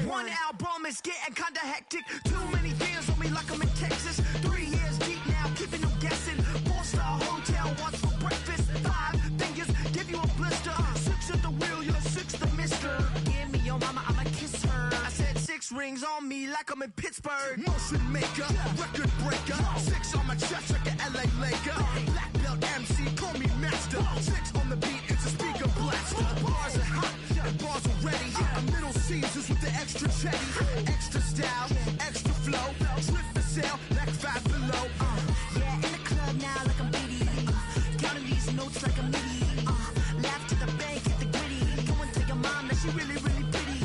One album is getting kinda hectic. Too many fans on me like I'm in Texas. 3 years deep now, keeping them guessing. 4-star hotel, what's for breakfast? 5 fingers, give you a blister. 6 at the wheel, you're 6 the mister. Give me your mama, I'ma kiss her. I said 6 rings on me like I'm in Pittsburgh. Motion maker, record breaker. 6 on my chest like an LA Laker. Black belt MC, call me master. 6 on the beat, it's a speaker blaster. Bars are hot, and bars are ready. Middle Caesars with the extra chetty. Extra style, extra flow. Drift for sale, like 5 below. Yeah, in the club now like I'm Diddy. Counting these notes like a MIDI. Laugh to the bank, hit the gritty. Go and tell your mom that she really, really pretty.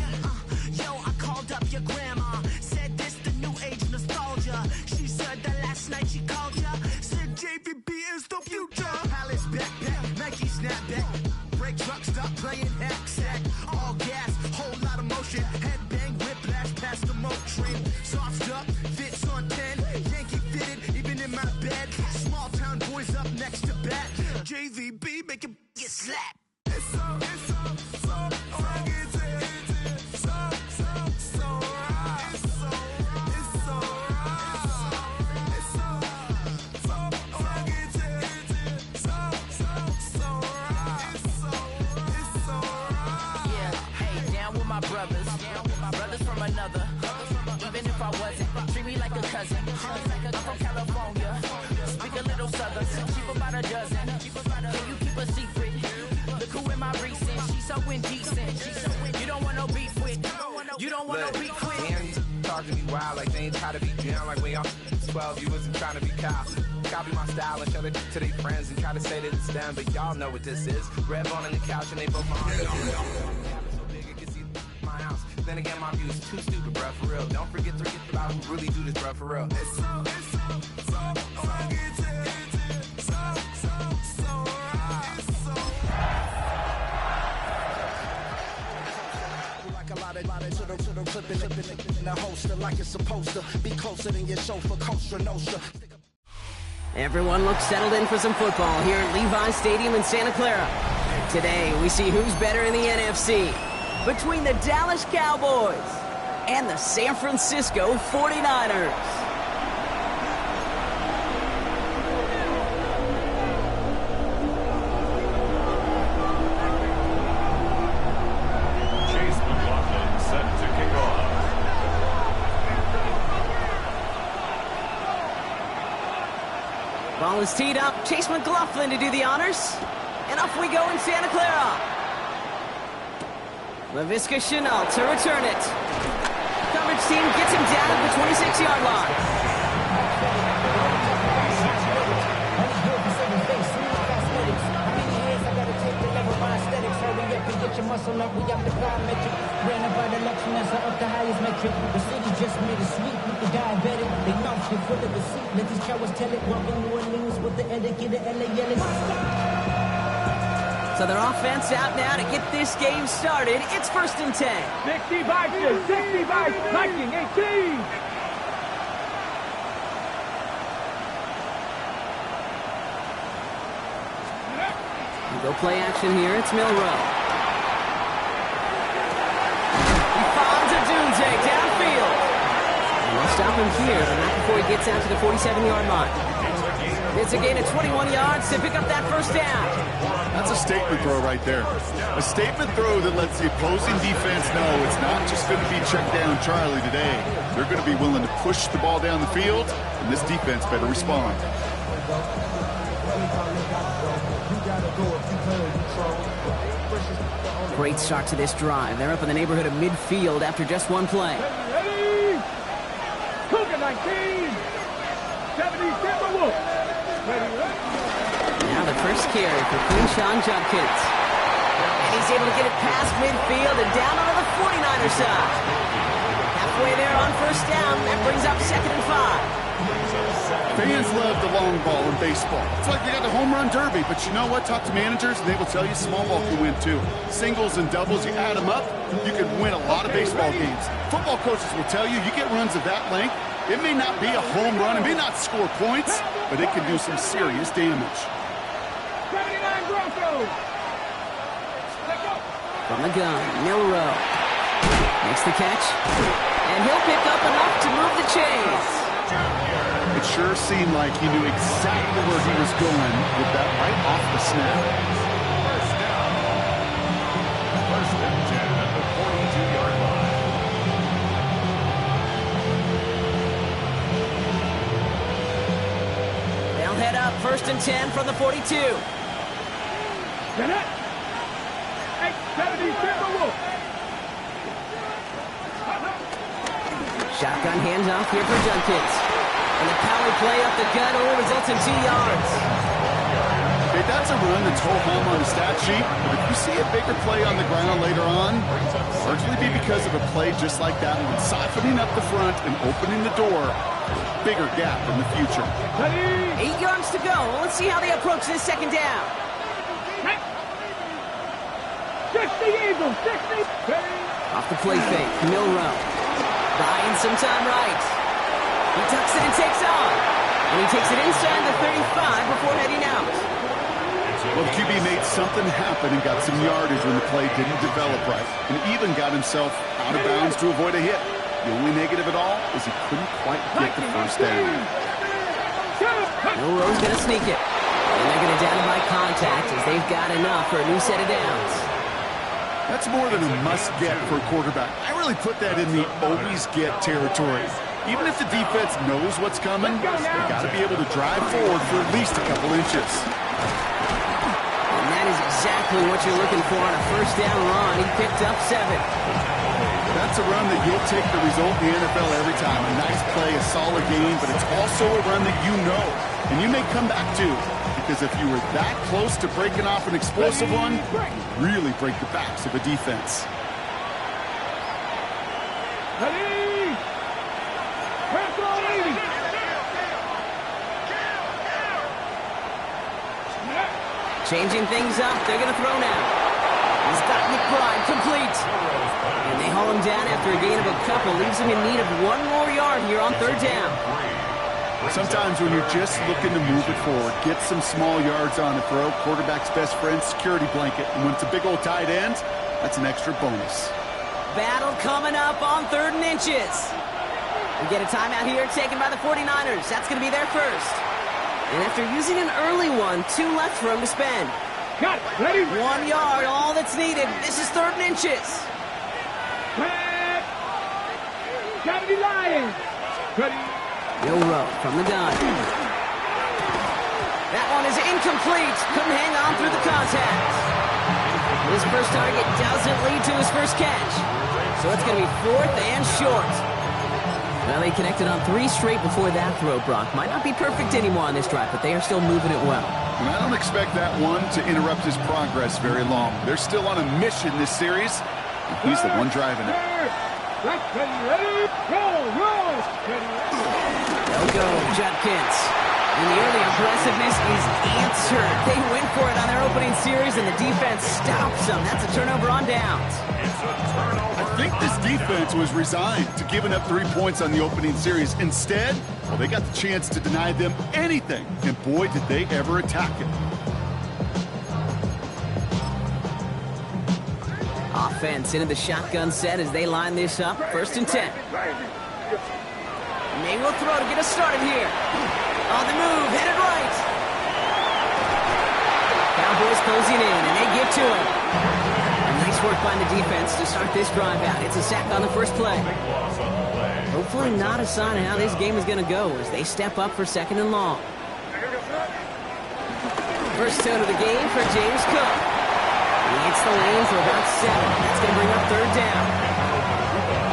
Yo, I called up your grandma. Said this the new age nostalgia. She said that last night she called ya. Said JVB is the future. Palace backpack, Nike snapback. Break truck, stop playing hack sack. All gas, whole lot of motion. Headbang, whiplash past the moat train. Soft stuff, fits on 10. Yankee fitted, even in my bed. Small town boys up next to bat. JVB make it get slapped. It's so brothers from another. Even if I wasn't, treat me like a cousin. I'm from California, speak a little southern. Cheap about a dozen. Can you keep a secret? Look who in my recent. She's so indecent. You don't want no beef with. You don't want no beef with. Damn, talk to me wild like they ain't try to be down. Like when y'all 12, you wasn't trying to be Kyle. Copy my style and show it to their friends and try to say that it's them, but y'all know what this is. Red on the couch and they both on. Then again, my view is too stupid, bruh, for real. Don't forget about who really do this, bruh, for real. Like a lot of clipping in the holster like it's supposed to be closer than your chauffeur, Costa Nostra. Everyone looks settled in for some football here at Levi's Stadium in Santa Clara. Today, we see who's better in the NFC. Between the Dallas Cowboys and the San Francisco 49ers. Set to kick off. Ball is teed up. Chase McLaughlin to do the honors. And off we go in Santa Clara. LaVisca Chenault to return it. Coverage team gets him down at the 26-yard line. Muscle up, we got the biometric. Ran about elections up the highest metric. The city just made it sweet with the diabetic. They mouth you full of deceit. Let these cowards tell it. Walking New Orleans with the etiquette, the LA yelling. So their offense out now to get this game started. It's 1st and 10. 60 Vikings, 60 Vikings, Viking 18. Go play action here. It's Milrow. He finds a Dunze downfield. And they'll stop him here, but not before he gets out to the 47-yard line. It's a gain of 21 yards to pick up that first down. That's a statement throw right there. A statement throw that lets the opposing defense know it's not just going to be check down Charlie today. They're going to be willing to push the ball down the field, and this defense better respond. Great start to this drive. They're up in the neighborhood of midfield after just one play. Ready? Cougar 19. 77 Wolf. Now the first carry for Quinshon Judkins. And he's able to get it past midfield and down onto the 49er side. Halfway there on first down. That brings up 2nd and 5. Fans love the long ball in baseball. It's like they got the home run derby, but you know what? Talk to managers, and they will tell you small ball can win too. Singles and doubles, you add them up, you can win a lot of baseball games. Football coaches will tell you, you get runs of that length, it may not be a home run, it may not score points, but it can do some serious damage. 79 Broncos. From the gun, Milrow. Makes the catch. And he'll pick up enough to move the chains. It sure seemed like he knew exactly where he was going with that right off the snap. First down. First and 10 at the 42-yard line. They'll head up 1st and 10 from the 42. Shotgun handoff here for Junkins. And the power play up the gut only results in 2 yards. Okay, that's a run that's ho-hum on the stat sheet. But if you see a bigger play on the ground later on, largely be because of a play just like that one, softening up the front and opening the door for a bigger gap in the future. 8 yards to go. Let's see how they approach this second down. 60 Eagles, 60. Off the play fake, Milrow. Buying some time right. He tucks it and takes on. And he takes it inside the 35 before heading out. Well, the QB made something happen and got some yardage when the play didn't develop right. And even got himself out of bounds to avoid a hit. The only negative at all is he couldn't quite get the first down. Milrow's going to sneak it. And they're going to down him by contact as they've got enough for a new set of downs. That's more than a must-get for a quarterback. I really put that in the always-get territory. Even if the defense knows what's coming, they got to be able to drive forward for at least a couple inches. And that is exactly what you're looking for on a first down run. He picked up 7. That's a run that you'll take the result in the NFL every time. A nice play, a solid game, but it's also a run that you know, and you may come back to. Because if you were that close to breaking off an explosive one, you really break the backs of a defense. Changing things up, they're going to throw now. He's got McBride complete. And they haul him down after a gain of a couple. Leaves him in need of 1 more yard here on 3rd down. Sometimes when you're just looking to move it forward, get some small yards on the throw, quarterback's best friend, security blanket. And when it's a big old tight end, that's an extra bonus. Battle coming up on 3rd and inches. We get a timeout here taken by the 49ers. That's going to be their first. And after using an early one, 2 left for him to spend. Got it. Ready? 1 yard, all that's needed. This is 3rd and inches. Gotta be lying. Ready? Milrow from the gun. That one is incomplete. Couldn't hang on through the contact. His first target doesn't lead to his first catch. So it's going to be 4th and short. Well, they connected on 3 straight before that throw, Brock. Might not be perfect anymore on this drive, but they are still moving it well. And I don't expect that one to interrupt his progress very long. They're still on a mission this series, and he's the one driving it. Ready? Roll. They'll go, Judkins. And the early aggressiveness is answered. They went for it on their opening series, and the defense stops them. That's a turnover on downs. I think this defense was resigned to giving up 3 points on the opening series. Instead, well, they got the chance to deny them anything, and boy, did they ever attack it. Offense into the shotgun set as they line this up. 1st and 10. May will throw to get us started here. On the move, headed right. Cowboys closing in, and they get to him. And nice work by the defense to start this drive out. It's a sack on the first play. Hopefully not a sign of how this game is going to go as they step up for 2nd and long. First tone of the game for James Cook. He hits the lane for about 7. That's going to bring up 3rd down.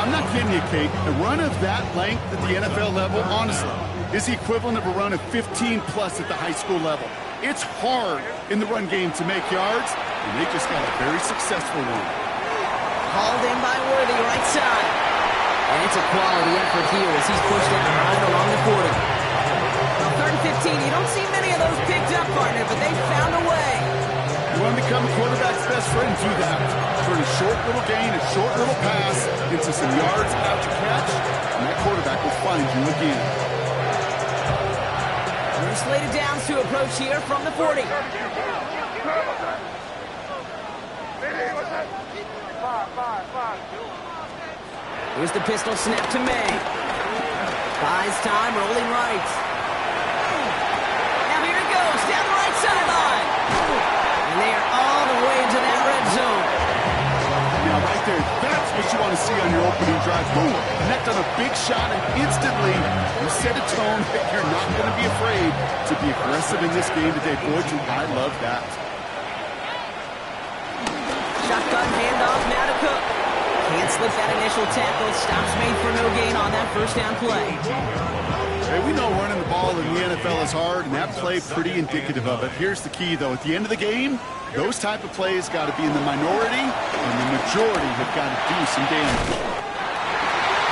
I'm not kidding you, Kate. A run of that length at the NFL level, honestly, is the equivalent of a run of 15-plus at the high school level. It's hard in the run game to make yards, and they just got a very successful one. Hauled in by Worthy, right side. And it's a quality effort here as he's pushed out right along the 40. Well, 3rd and 15, you don't see many of those picked up, partner, but they found a way. You want to become a quarterback's best friend, do that. Turn a short little gain, a short little pass into some yards after catch, and that quarterback will find you again. We're slated downs to approach here from the 40. Here's the pistol snap to May. Buys time, rolling right. Now here it goes, down the right sideline. And they are all the way into that red zone. Now, right there, that's what you want to see on your opening drive. Boom, connect on a big shot, and instantly you set a tone that you're not going to be afraid to be aggressive in this game today. Boy, I love that. Shotgun handoff now to Cook. Can't slip that initial tackle. Stops made for no gain on that first down play. Hey, we know running the ball in the NFL is hard, and that play pretty indicative of it. Here's the key, though. At the end of the game, those type of plays got to be in the minority, and the majority have got to do some damage.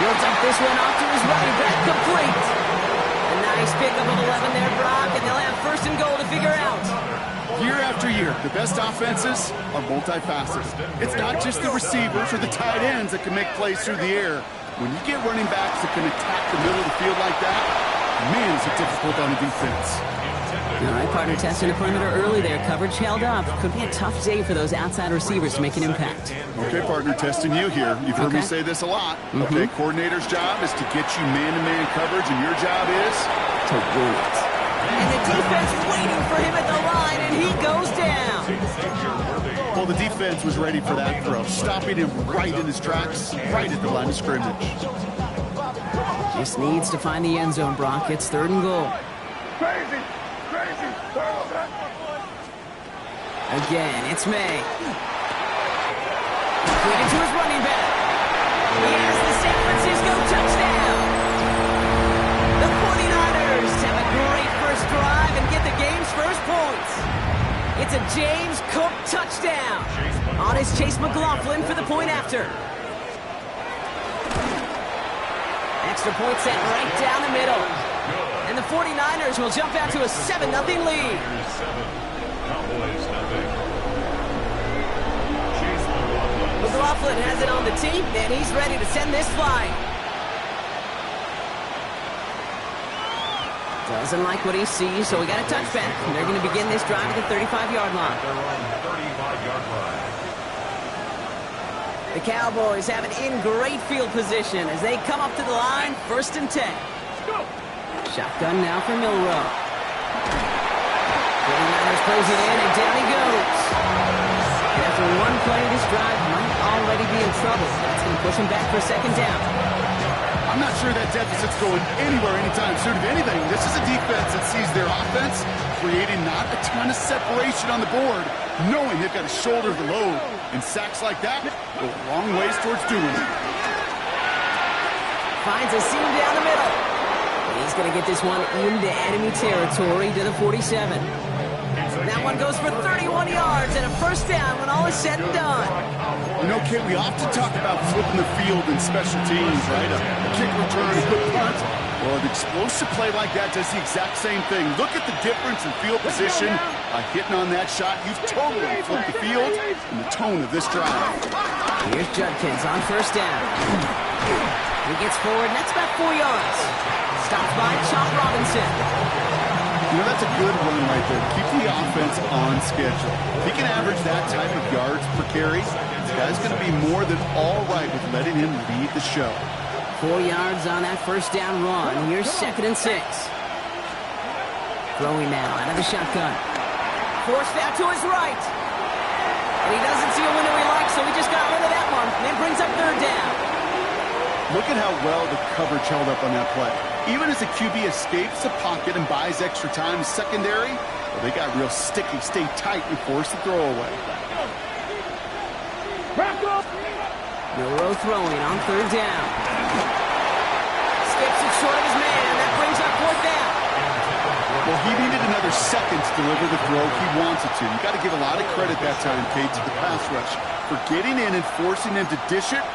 Builds up this one off to his running back, complete. A nice pickup of 11 there, Brock, and they'll have first and goal to figure out. Year after year, the best offenses are multifaceted. It's not just the receivers or the tight ends that can make plays through the air. When you get running backs that can attack the middle of the field like that, man, is it difficult on the defense. All right, partner, testing the perimeter early there. Coverage held up. Could be a tough day for those outside receivers to make an impact. Okay, partner, testing you here. You've heard me say this a lot. Okay, coordinator's job is to get you man-to-man coverage, and your job is to win it. And the defense waiting for him at the line, and he goes down. Well, the defense was ready for that throw, stopping him right in his tracks, right at the line of scrimmage. Just needs to find the end zone, Brock. It's third and goal. Crazy. Again, it's May. Completed to his running back. He has the San Francisco touchdown. The 49ers have a great first drive and get the game's first points. It's a James Cook touchdown. On his Chase McLaughlin for the point after. Extra point set right down the middle. And the 49ers will jump out to a 7-0 lead. McLaughlin has it on the tee, and he's ready to send this flying. Doesn't like what he sees, so we got a touchback. They're going to begin this drive at the 35-yard line. The Cowboys have it in great field position as they come up to the line, 1st and 10. Shotgun now for Milrow. 49ers close it in, and down he goes. And after one play, this drive might already be in trouble. That's going to push him back for a second down. I'm not sure that deficit's going anywhere anytime soon. If anything, this is a defense that sees their offense creating not a ton of separation on the board, knowing they've got to shoulder the load. And sacks like that go a long ways towards doing it. Finds a seam down the middle. He's going to get this one into enemy territory to the 47. That one goes for 31 yards and a first down when all is said and done. You know, Kit, we often talk about flipping the field in special teams, right? A kick return, a good punt. Well, an explosive play like that does the exact same thing. Look at the difference in field position. By hitting on that shot, you've totally flipped the field and the tone of this drive. Here's Judkins on first down. He gets forward, and that's about 4 yards. Stopped by Chop Robinson. You know, that's a good run right there. Keep the offense on schedule. If he can average that type of yards per carry, this guy's going to be more than all right with letting him lead the show. 4 yards on that first down run. Here's 2nd and 6. Throwing now out of the shotgun. Forced out to his right. And he doesn't see a window he likes, so he just got rid of that one. And then brings up 3rd down. Look at how well the coverage held up on that play. Even as the QB escapes the pocket and buys extra time secondary, well, they got real sticky, stay tight, and force the throw away. Milrow throwing on 3rd down. Skips it short of his man. That brings up 4th down. Well, he needed another second to deliver the throw he wanted to. You got to give a lot of credit that time, Kate, to the pass rush for getting in and forcing him to dish it.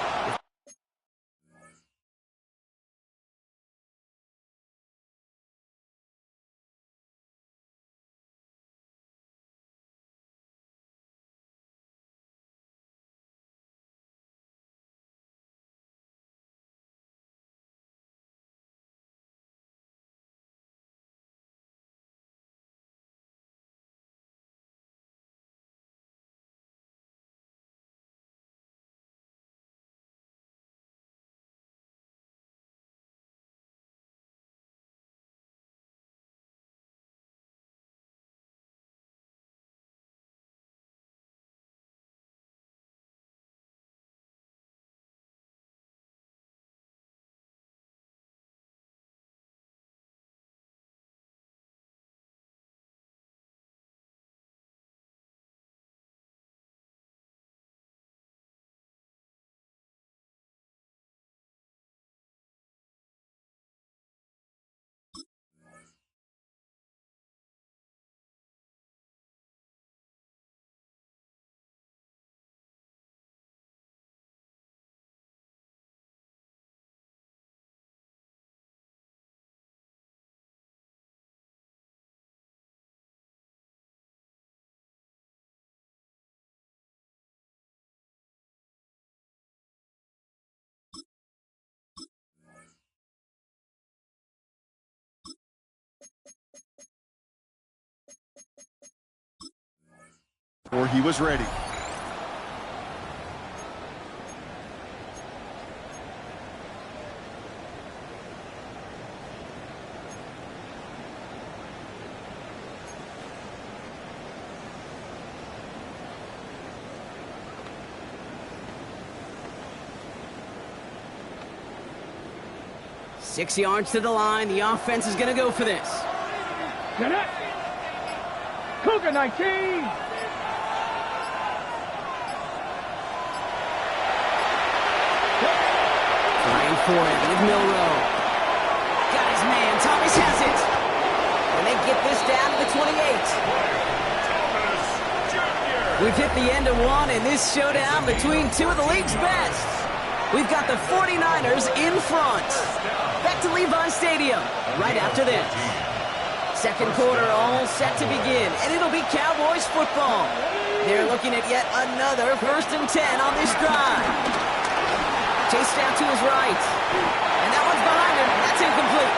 Or he was ready. Six yards to the line. The offense is going to go for this. Get it. Cougar 19. Trying for it with Milrow. Got his man. Thomas has it. And they get this down to the 28. We've hit the end of one in this showdown between two of the league's best. We've got the 49ers in front. Back to Levi Stadium right after this. Second quarter all set to begin, and it'll be Cowboys football. They're looking at yet another 1st and 10 on this drive. Chased out to his right, and that one's behind him. That's incomplete.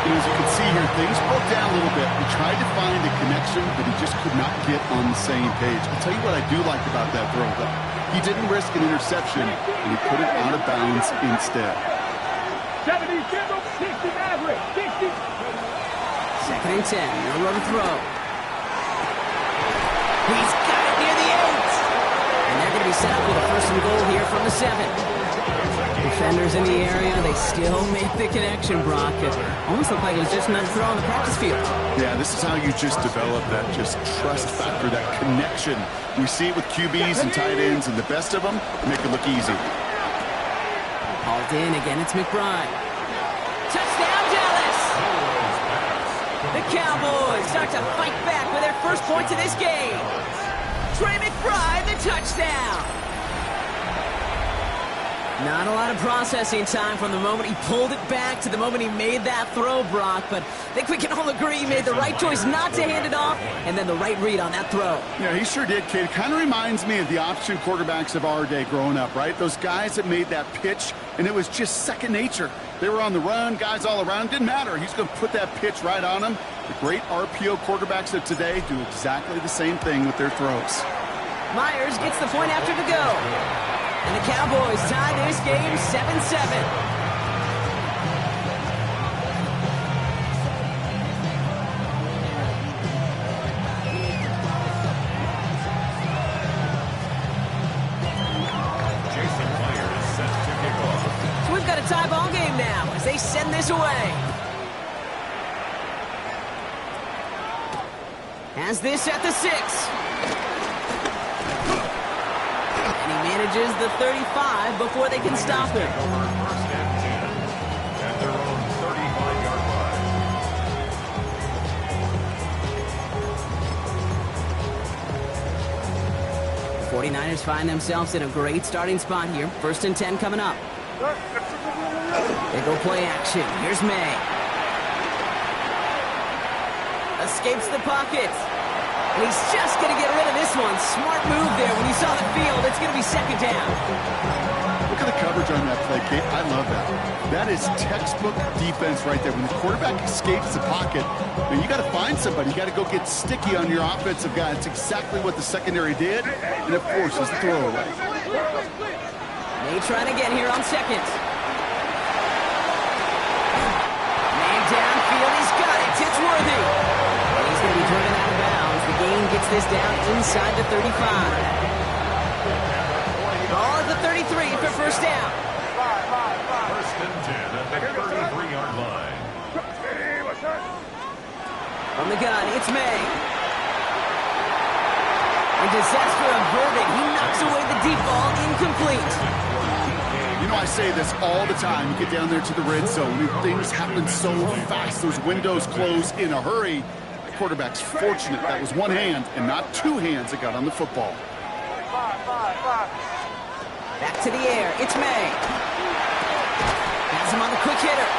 As you can see here, things broke down a little bit. He tried to find a connection, but he just could not get on the same page. I'll tell you what I do like about that throw, though. He didn't risk an interception, and he put it out of bounds instead. 70, 60 average, 60. Second and 10, no run throw. He's got it near the 8. And they're going to be set up with a 1st and goal here from the 7. Defenders in the area, they still make the connection, Brock. It almost looked like it was just another throw on the practice field. Yeah, this is how you just develop that just trust factor, that connection. We see it with QBs and tight ends, and the best of them make it look easy. Hauled in again, it's McBride. Touchdown, Dallas! The Cowboys start to fight back with their first points of this game. Trey McBride, the touchdown! Not a lot of processing time from the moment he pulled it back to the moment he made that throw, Brock, but I think we can all agree he made the right choice not to hand it off, and then the right read on that throw. Yeah, he sure did, kid. Kind of reminds me of the option quarterbacks of our day growing up, right? Those guys that made that pitch, and it was just second nature. They were on the run, guys all around. Didn't matter. He's going to put that pitch right on them. The great RPO quarterbacks of today do exactly the same thing with their throws. Myers gets the point after the go. And the Cowboys tie this game 7-7. So we've got a tie ball game now as they send this away. Has this at the 6. Manages the 35 before they can stop him. First and 10 at their own 35-yard line. The 49ers find themselves in a great starting spot here. 1st and 10 coming up. They go play action. Here's May. Escapes the pocket. And he's just going to get rid of this one. Smart move there. When you saw the field, it's going to be 2nd down. Look at the coverage on that play, Kate. I love that. That is textbook defense right there. When the quarterback escapes the pocket, you got to find somebody. You got to go get sticky on your offensive guy. It's exactly what the secondary did, and it forces the throwaway. May trying again here on 2nd. Man downfield. He's got it. It's worthy. And he's going to be driven out of bounds. The game gets this down inside the 35. Ball at the 33 for 1st down. 1st and 10 at the 33-yard line. From the gun, it's May. And disaster averted. He knocks away the deep ball, incomplete. You know, I say this all the time. You get down there to the red zone, and things happen so fast. Those windows close in a hurry. Quarterback's fortunate that was one hand and not two hands that got on the football. Back to the air. It's May. Has him on the quick hitter.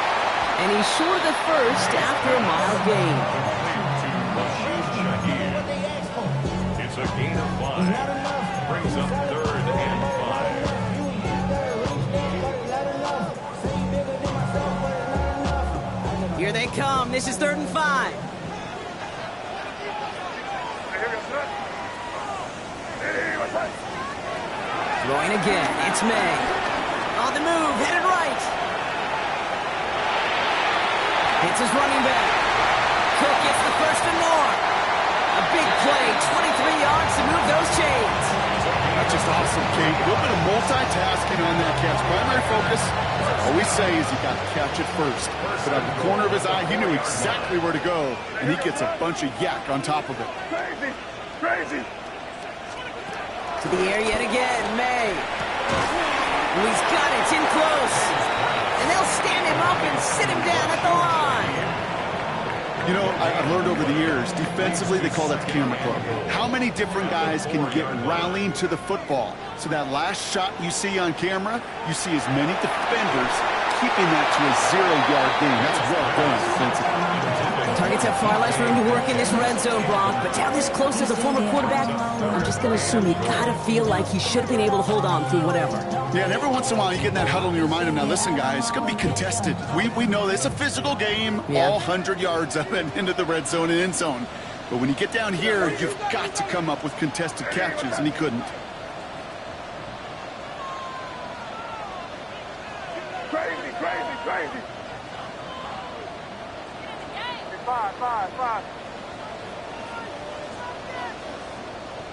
And he's short of the 1st after a mild gain. It's a gain of 5. Brings up 3rd and 5. Here they come. This is 3rd and 5. Throwing again. It's May. On the move. Headed right. Hits his running back. Cook gets the first and more. A big play. 23 yards to move those chains. That's just awesome, Kate. A little bit of multitasking on that catch. Primary focus, all we say is you got to catch it first. But out of the corner of his eye, he knew exactly where to go, and he gets a bunch of yak on top of it. Crazy, crazy. To the air yet again, May. He's got it, it's in close. And they'll stand him up and sit him down at the line. You know, I've learned over the years, defensively, they call that the camera club. How many different guys can get rallying to the football? So that last shot you see on camera, you see as many defenders keeping that to a 0-yard gain. That's well done defensively. Targets have far less room to work in this red zone, Brock. But down this close as a former quarterback, I'm just going to assume you got to feel like he should have been able to hold on through whatever. Yeah, and every once in a while you get in that huddle and you remind him, now listen, guys, it's going to be contested. We know this. It's a physical game, all 100 yards up and into the red zone and end zone. But when you get down here, you've got to come up with contested catches, and he couldn't. Crazy, crazy, crazy. Five.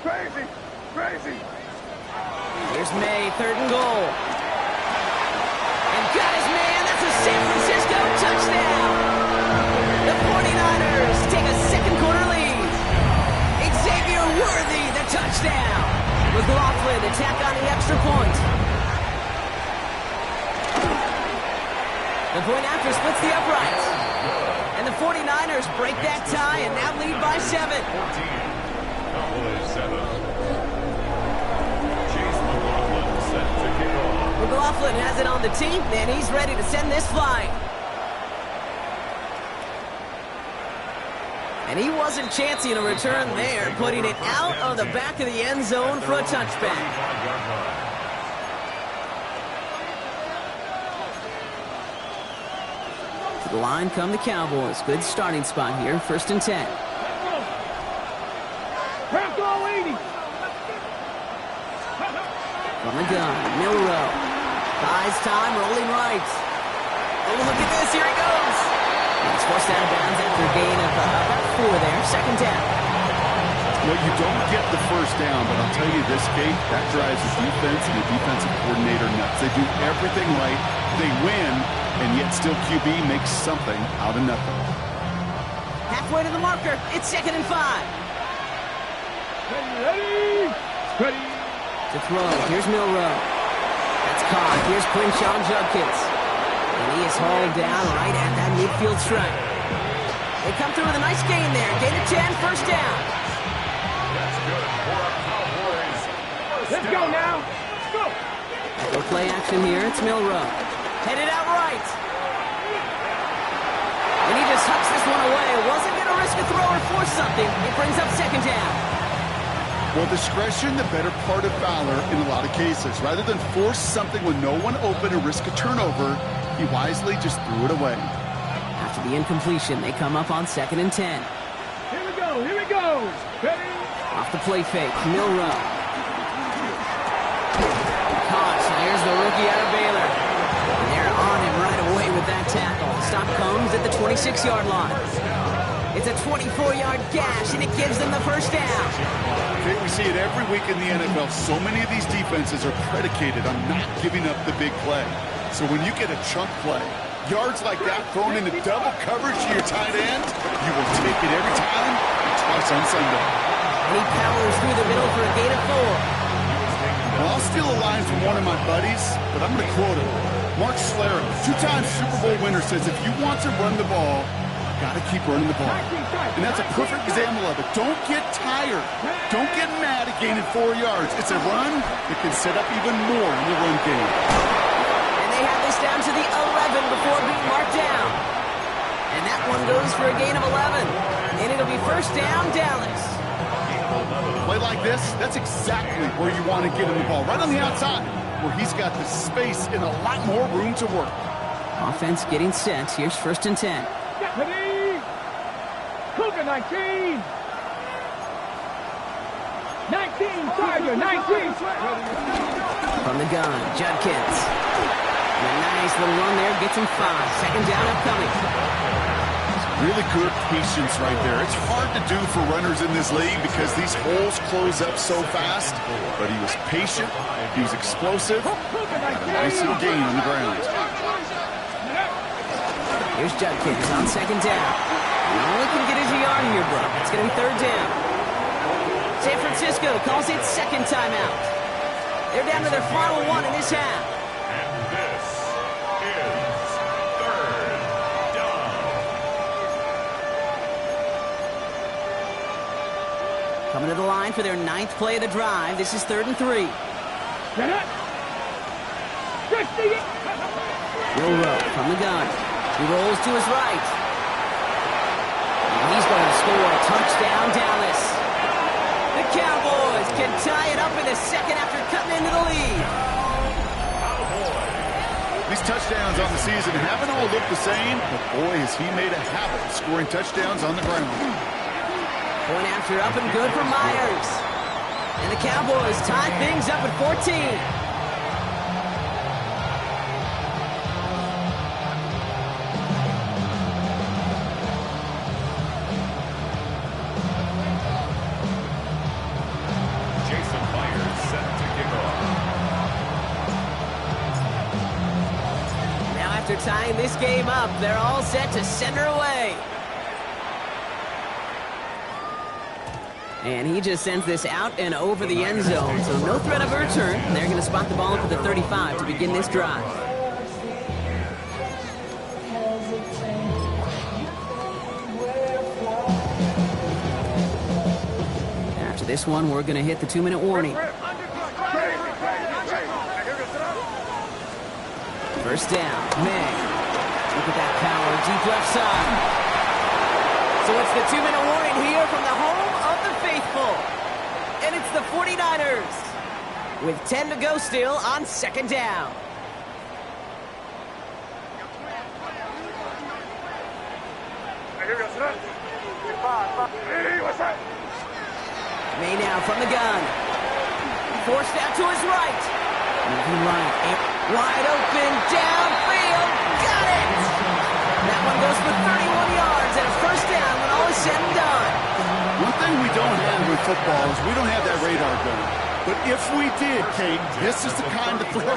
Crazy, crazy. Here's May, 3rd and goal. And got his man. That's a San Francisco touchdown. The 49ers take a second quarter lead. Xavier Worthy, the touchdown. McLaughlin to tack on the extra point. The point after splits the uprights. And the 49ers break that tie and now lead by 7. Cowboys 7. Chase McLaughlin set to kick off. McLaughlin has it on the team, and he's ready to send this flying. And he wasn't chancing a return there, putting it out of the back of the end zone for a touchback. The line come the Cowboys. Good starting spot here. 1st and 10. From the gun, Milrow. Buys time, rolling right. Oh, look at this. Here he goes. He's forced out of bounds after a gain of about 4 there. 2nd down. Well, you don't get the first down, but I'll tell you this, Kate, that drives the defense and the defensive coordinator nuts. They do everything right. They win. And yet still QB makes something out of nothing. Halfway to the marker. It's 2nd and 5. Ready. To throw. Here's Milrow. That's caught. Here's Quinshawn Judkins. And he is hauled down right at that midfield stripe. They come through with a nice gain there. Gain of 10. 1st down. That's good for our Cowboys. Let's go now. Let's go. Go play action here. It's Milrow. Headed out right. And he just hucks this one away. Wasn't going to risk a throw or force something. It brings up 2nd down. Well, discretion, the better part of valor in a lot of cases. Rather than force something with no one open and risk a turnover, he wisely just threw it away. After the incompletion, they come up on 2nd and 10. Here we go. Ready. Off the play fake, Milrow. Caught. Here's the rookie out of Baylor. And they're on him right away with that tackle. Stop comes at the 26-yard line. It's a 24-yard gash, and it gives them the 1st down. Okay, we see it every week in the NFL. So many of these defenses are predicated on not giving up the big play. So when you get a chunk play, yards like that thrown into double coverage to your tight end, you will take it every time, twice on Sunday. And he powers through the middle for a gain of 4. Well, I'll steal a line from one of my buddies, but I'm going to quote him. Mark Schlereth, 2-time Super Bowl winner, says if you want to run the ball, got to keep running the ball. And that's a perfect example of it. Don't get tired. Don't get mad at gaining 4 yards. It's a run that can set up even more in the run game. And they have this down to the 11 before being marked down. And that one goes for a gain of 11. And it'll be 1st down, Dallas. Play like this, that's exactly where you want to get him the ball. Right on the outside, where he's got the space and a lot more room to work. Offense getting set. Here's 1st and 10. Ready. Cougar 19. 19, Tiger 19. From the gun, Judkins. And a nice little run there, gets him 5. Second down upcoming. Really good patience right there. It's hard to do for runners in this league because these holes close up so fast. But he was patient, he was explosive, and a nice little gain on the ground. Here's Judkins on second down. He only can get his yard here, bro. It's going to be third down. San Francisco calls it second timeout. They're down to their final one in this half. And this is third down. Coming to the line for their 9th play of the drive. This is 3rd and 3. Will Rowe from the gun. He rolls to his right. And he's going to score a touchdown, Dallas. The Cowboys can tie it up in the second after cutting into the lead. These touchdowns on the season haven't all looked the same, but boy, has he made a habit of scoring touchdowns on the ground. Point after up and good for Myers. And the Cowboys tie things up at 14. Tying this game up, they're all set to send her away. And he just sends this out and over the end zone, so no threat of a return. They're going to spot the ball up at the 35 to begin this drive. After this one, we're going to hit the 2-minute warning. First down, May. Look at that power, deep left side. So it's the 2-minute warning here from the home of the faithful. And it's the 49ers with 10 to go still on second down. May now from the gun. Forced out to his right. Moving right. Wide open, downfield, got it! That one goes for 31 yards and a first down when all is said and done. One thing we don't have with football is we don't have that radar gun. But if we did, Kate, this is the kind of throw.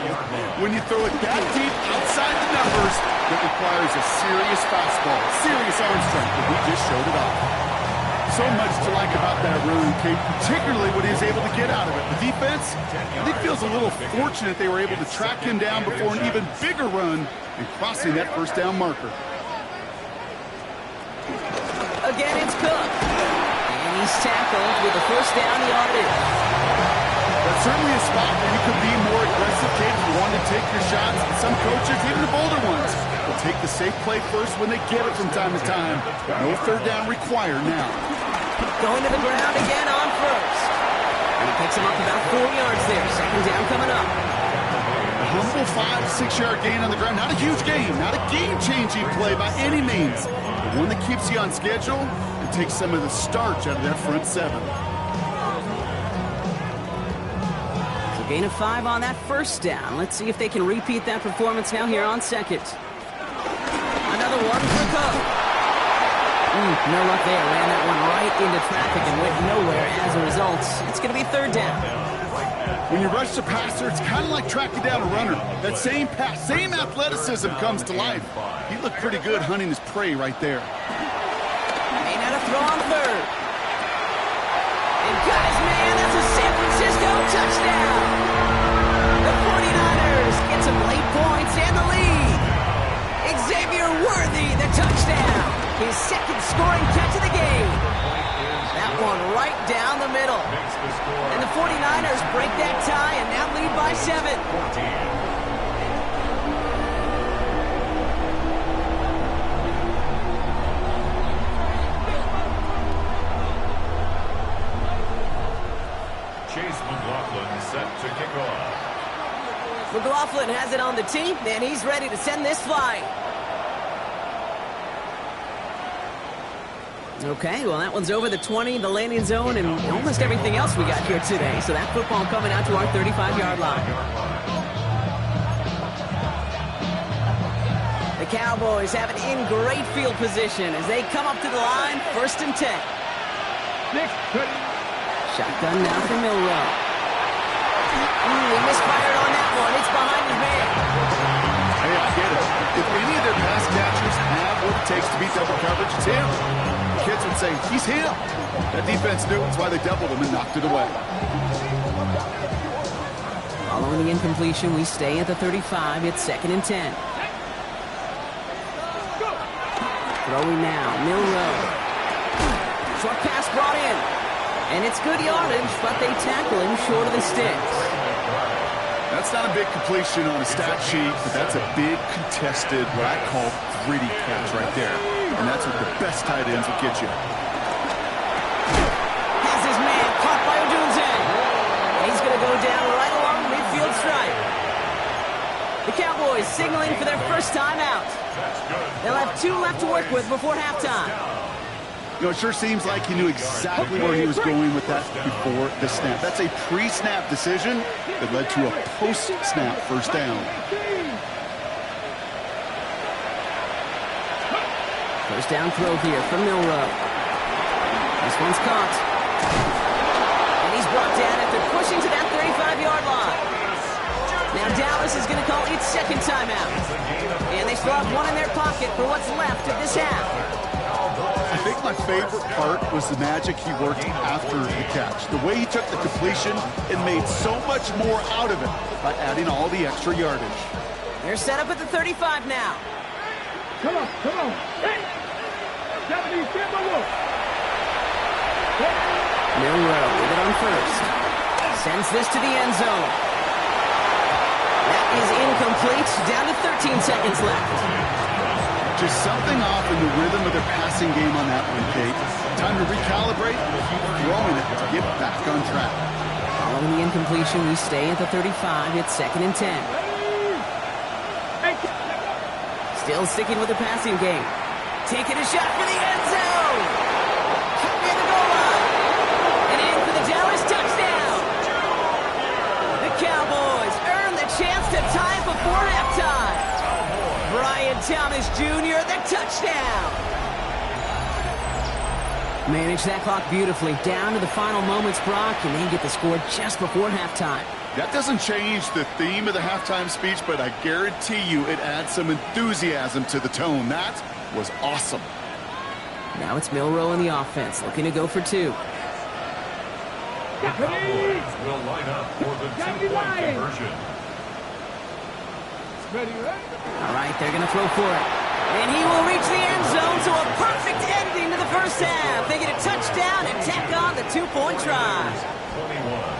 When you throw it that deep outside the numbers, it requires a serious fastball, serious arm strength, and we just showed it off. So much to like about that run, Kate, particularly what he was able to get out of it. The defense, I think, feels a little fortunate they were able to track him down before an even bigger run and crossing that first down marker. Again, it's Cook. And he's tackled with the first down yardage. That's certainly a spot where you could be more aggressive, Kate, if you want to take your shots. And some coaches, even the bolder ones, will take the safe play first when they get it from time to time. But no third down required now. Going to the ground again on first. And he picks him up about 4 yards there. Second down coming up. A humble 5 to 6 yard gain on the ground. Not a huge gain, not a game-changing play by any means. But one that keeps you on schedule and takes some of the starch out of that front seven. So gain of 5 on that first down. Let's see if they can repeat that performance now here on second. Another one for Cook. No luck there. Ran that one right into traffic and went nowhere as a result. It's going to be third down. When you rush the passer, it's kind of like tracking down a runner. That same pass, same athleticism comes to life. He looked pretty good hunting his prey right there. May not have thrown on third. And guys, man, that's a San Francisco touchdown. The 49ers get some late points and the lead. Xavier Worthy, the touchdown. His second scoring catch of the game. That one right down the middle. And the 49ers break that tie and now lead by 7. Chase McLaughlin set to kick off. McLaughlin has it on the tee, and he's ready to send this flying. Okay, well, that one's over the 20, the landing zone, and almost everything else we got here today. So that football coming out to our 35-yard line. Cowboys have it in great field position as they come up to the line, 1st and 10. Shotgun now for Milroe. He misfired on that one. It's behind his man. Hey, I get it. If any of their pass catchers have what it takes to beat double coverage, it's him. The kids would say, he's him. That defense knew it's why they doubled him and knocked it away. Following the incompletion, we stay at the 35. It's 2nd and 10. Throwing now, Milroe. Short pass brought in. And it's good yardage, but they tackle him short of the sticks. That's not a big completion on a stat sheet, but that's a big contested, what I call gritty catch right there. And that's what the best tight ends will get you. Has his man caught by Odunze. He's going to go down right along the midfield stripe. The Cowboys signaling for their first time out. They'll have 2 left to work with before halftime. You know, it sure seems like he knew exactly where he was going with that before the snap. That's a pre-snap decision that led to a post-snap first down. First down throw here from Milroe. This one's caught. And he's brought down after pushing to that 35-yard line. Now Dallas is going to call its 2nd timeout. And they still have 1 in their pocket for what's left of this half. I think my favorite part was the magic he worked after the catch. The way he took the completion and made so much more out of it by adding all the extra yardage. They're set up at the 35 now. Come on, come on. Hey! Japanese, stand by wolf. Milroe with it on 1st. Sends this to the end zone. That is incomplete. Down to 13 seconds left. Just something off in the rhythm of their passing game on that one, Kate. Time to recalibrate and keep throwing it to get back on track. Following the incompletion, we stay at the 35. It's 2nd and 10. Still sticking with the passing game. Taking a shot for the end zone. Near the goal line. And in for the Dallas touchdown. The Cowboys earn the chance to tie it before halftime. Brian Thomas Jr., the touchdown. Manage that clock beautifully. Down to the final moments, Brock, and they get the score just before halftime. That doesn't change the theme of the halftime speech, but I guarantee you it adds some enthusiasm to the tone. That was awesome. Now it's Milroe in the offense, looking to go for 2. Cowboys will line up for the 2-point conversion. All right, they're going to throw for it. And he will reach the end zone, so a perfect ending to the first half. They get a touchdown and tack on the 2-point try.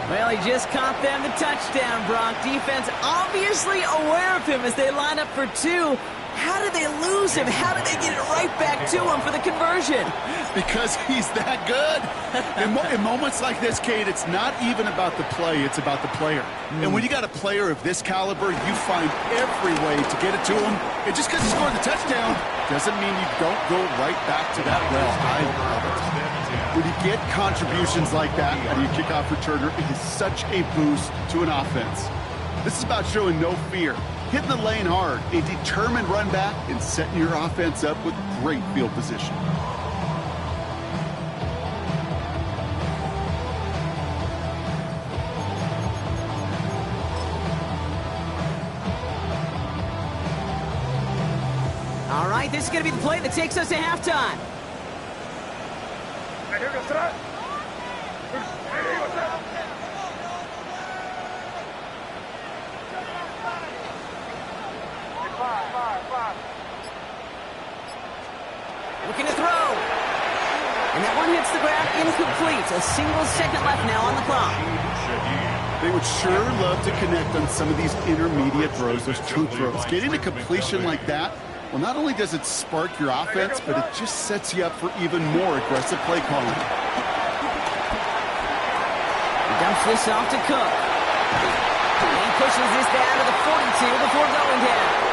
Well, he just caught them the touchdown, Brock. Defense obviously aware of him as they line up for 2. How did they lose him? How did they get it right back to him for the conversion? Because he's that good. In moments like this, Kate, it's not even about the play, it's about the player. And when you got a player of this caliber, you find every way to get it to him. And just because he scored the touchdown doesn't mean you don't go right back to that well. I love it. When you get contributions like that out of your kickoff returner, it is such a boost to an offense. This is about showing no fear, hitting the lane hard, a determined run back, and setting your offense up with great field position. All right, this is going to be the play that takes us to halftime. Looking to throw. And that one hits the ground incomplete. A single second left now on the clock. They would sure love to connect on some of these intermediate throws, those chunk throws. Getting a completion like that, well, not only does it spark your offense, but it just sets you up for even more aggressive play calling. He dumps this off to Cook. He pushes this down to the 42 before going down.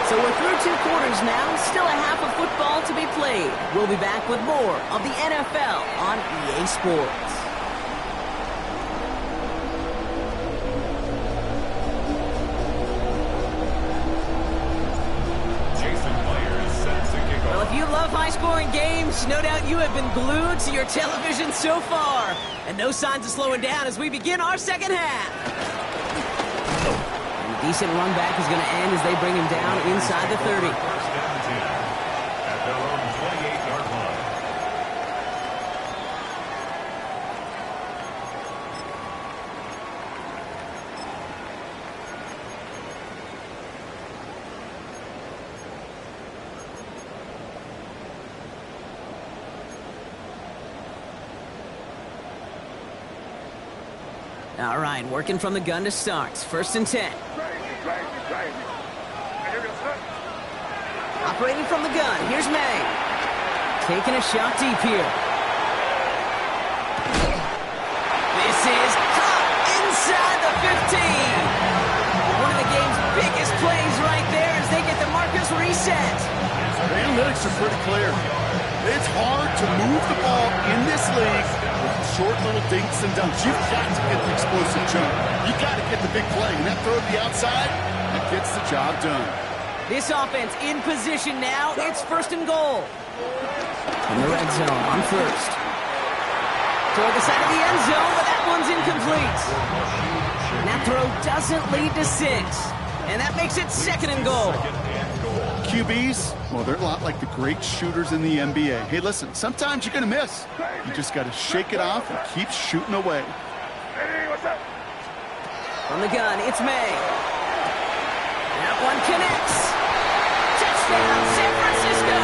So we're through 2 quarters now, still a half of football to be played. We'll be back with more of the NFL on EA Sports. high-scoring games. No doubt you have been glued to your television so far. And no signs of slowing down as we begin our second half. And a decent run back is going to end as they bring him down inside the 30. First down 10 at their own 28-yard line. All right, working from the gun to start. First and 10. Operating from the gun, here's May. Taking a shot deep here. This is caught inside the 15. One of the game's biggest plays right there as they get the markers reset. The analytics are pretty clear. It's hard to move the ball in this league with short little dinks and dunks. You've got to get the explosive jump. You've got to get the big play. And that throw to the outside, that gets the job done. This offense in position now. It's first and goal. In the red zone on first. Toward the side of the end zone, but that one's incomplete. And that throw doesn't lead to 6. And that makes it second and goal. QBs, well, they're a lot like the great shooters in the NBA. Hey, listen, sometimes you're going to miss. You just got to shake it off and keep shooting away. From the gun, it's May. That one connects. Touchdown, San Francisco.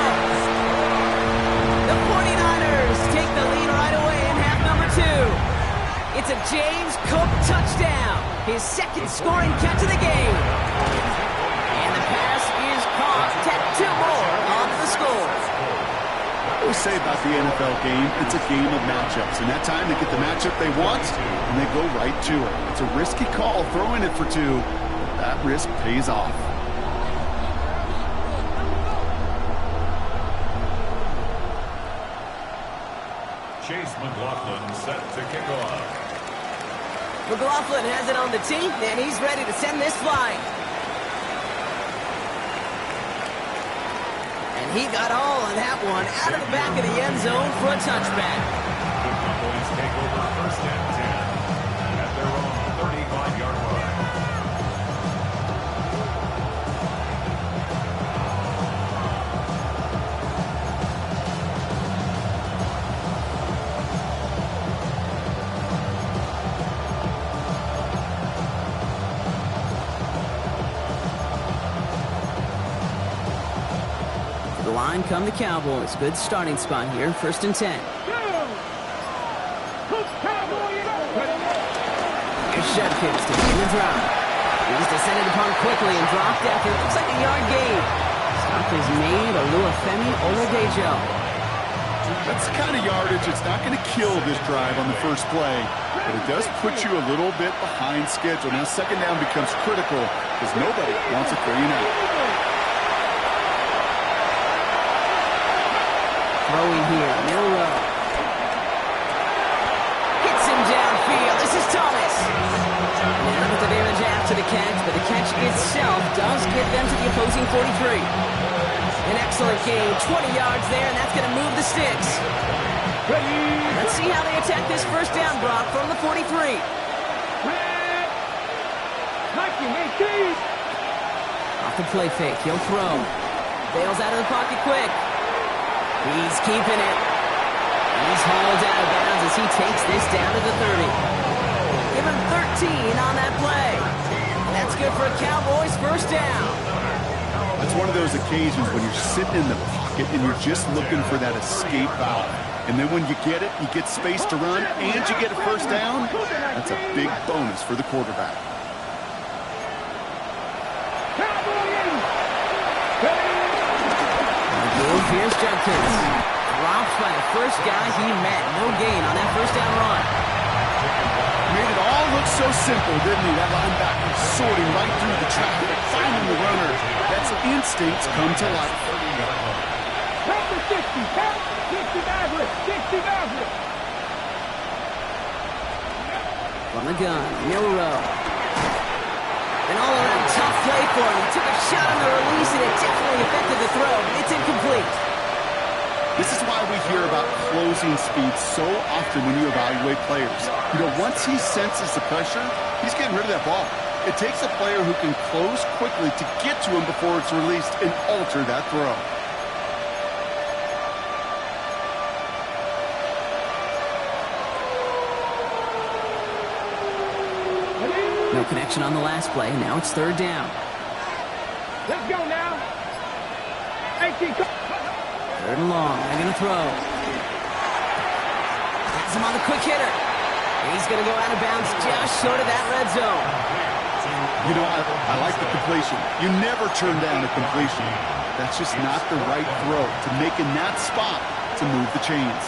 The 49ers take the lead right away in half number 2. It's a James Cook touchdown. His second scoring catch of the game. And the pass is caught. Tack 2 more onto the score. What we say about the NFL game, it's a game of matchups. And that time they get the matchup they want, and they go right to it. It's a risky call throwing it for 2. But that risk pays off. Chase McLaughlin set to kick off. McLaughlin has it on the tee, and he's ready to send this flying. And he got all of that one out of the back of the end zone for a touchback. The Cowboys take over first and 10 at their own 35-yard line. Line come the Cowboys. Good starting spot here. First and 10. Here's Judkins to begin the drive. He's descended upon quickly and dropped after it looks like a yard gain. Stop is made. Oluwafemi Oladejo. That's the kind of yardage it's not going to kill this drive on the first play, but it does put you a little bit behind schedule. Now second down becomes critical because nobody wants a 3-and-out. Throwing here, Milrow. Hits him downfield. This is Thomas. Now with the damage after the catch, but the catch itself does get them to the opposing 43. An excellent game, 20 yards there, and that's going to move the sticks. Let's see how they attack this first down, Brock, from the 43. Off the play fake, he'll throw. Bails out of the pocket quick. He's keeping it. He's hauled out of bounds as he takes this down to the 30. Give him 13 on that play. That's good for a Cowboys first down. It's one of those occasions when you're sitting in the pocket and you're just looking for that escape valve. And then when you get it, you get space to run, and you get a first down. That's a big bonus for the quarterback. Here's Judkins. Dropped by the first guy he met. No gain on that first down run. Made it all look so simple, didn't he? That linebacker sorting right through the traffic, finding the runner. That's instincts come to life. From the gun, Milrow. An all-around tough play for him. He took a shot on the release, and it definitely affected the throw, but it's incomplete. This is why we hear about closing speed so often when you evaluate players. You know, once he senses the pressure, he's getting rid of that ball. It takes a player who can close quickly to get to him before it's released and alter that throw. No connection on the last play. Now it's third down. Let's go now. 18. Third and long. They're going to throw. Has him on the quick hitter. He's going to go out of bounds just short of that red zone. You know, I like the completion. You never turn down a completion. That's just not the right throw to make in that spot to move the chains.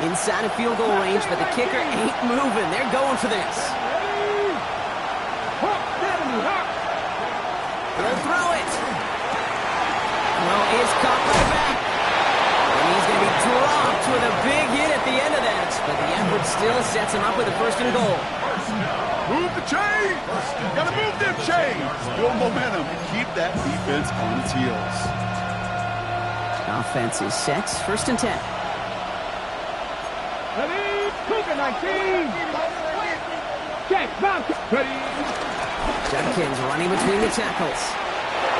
Inside of field goal range, but the kicker ain't moving. They're going for this. They'll throw it. Well, is caught by the back. And he's going to be dropped with a big hit at the end of that. But the effort still sets him up with a first and goal. Move the chains. Got to move them chains. Build momentum. Keep that defense on its heels. Offense is set. First and 10. Ready? Cougar 19. Check. Bounce. Ready. Judkins running between the tackles.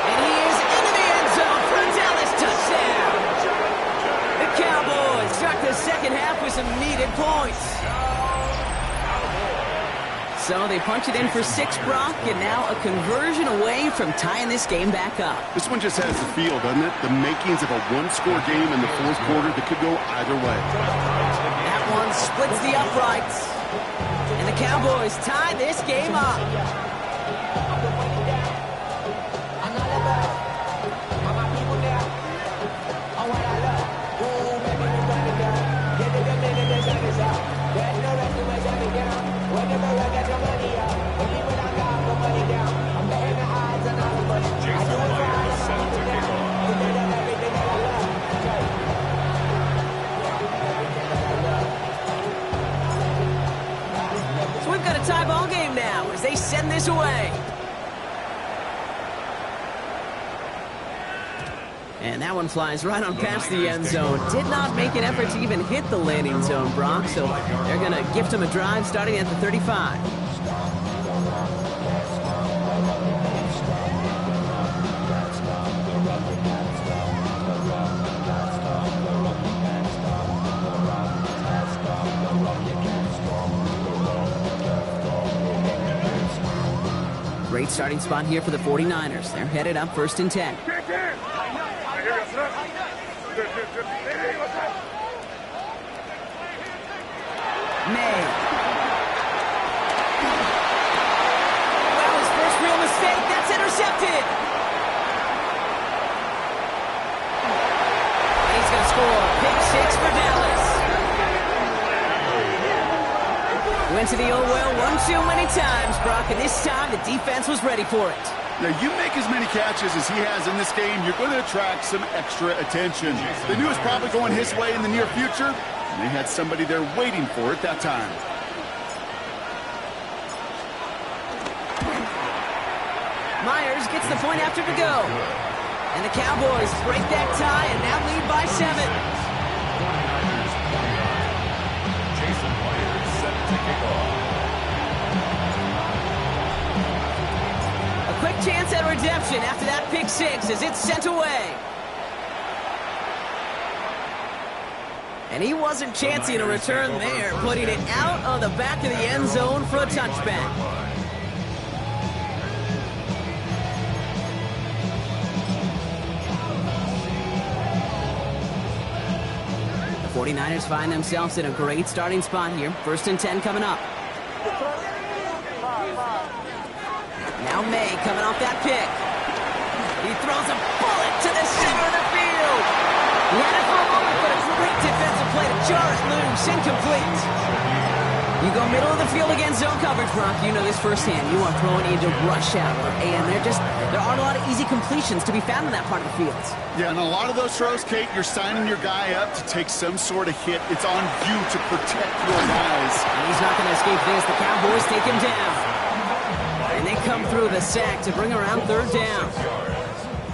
And he is into the end zone for a Dallas touchdown. The Cowboys start the second half with some needed points. So they punch it in for 6, Brock, and now a conversion away from tying this game back up. This one just has the feel, doesn't it? The makings of a one-score game in the fourth quarter that could go either way. That one splits the uprights. And the Cowboys tie this game up. So we've got a tie ball game now as they send this away. And that one flies right on past the end zone. Did not make an effort to even hit the landing zone, Brock. So they're going to gift him a drive starting at the 35. Great starting spot here for the 49ers. They're headed up first and 10. May. Well, his first real mistake. That's intercepted. And he's going to score. Pick 6 for Dallas. Went to the old well one too many times, Brock, and this time the defense was ready for it. Now, you make as many catches as he has in this game, you're going to attract some extra attention. They knew it was probably going his way in the near future, and they had somebody there waiting for it that time. Myers gets the point after to go. And the Cowboys break that tie and now lead by 7. Jason Myers set to kick off. A quick chance at redemption after that pick 6 as it's sent away. And he wasn't chancing a return there, putting it out on the back of the end zone for a touchback. The 49ers find themselves in a great starting spot here. First and 10 coming up. Now May coming off that pick. He throws a bullet to the center of the field. He had it for a moment, but a great defensive play to jar it loose. Incomplete. You go middle of the field against zone coverage, Brock. You know this firsthand. You are throwing into rush hour, and there aren't a lot of easy completions to be found in that part of the field. Yeah, and a lot of those throws, Kate, you're signing your guy up to take some sort of hit. It's on you to protect your guys. And he's not going to escape this. The Cowboys take him down. And they come through the sack to bring around third down.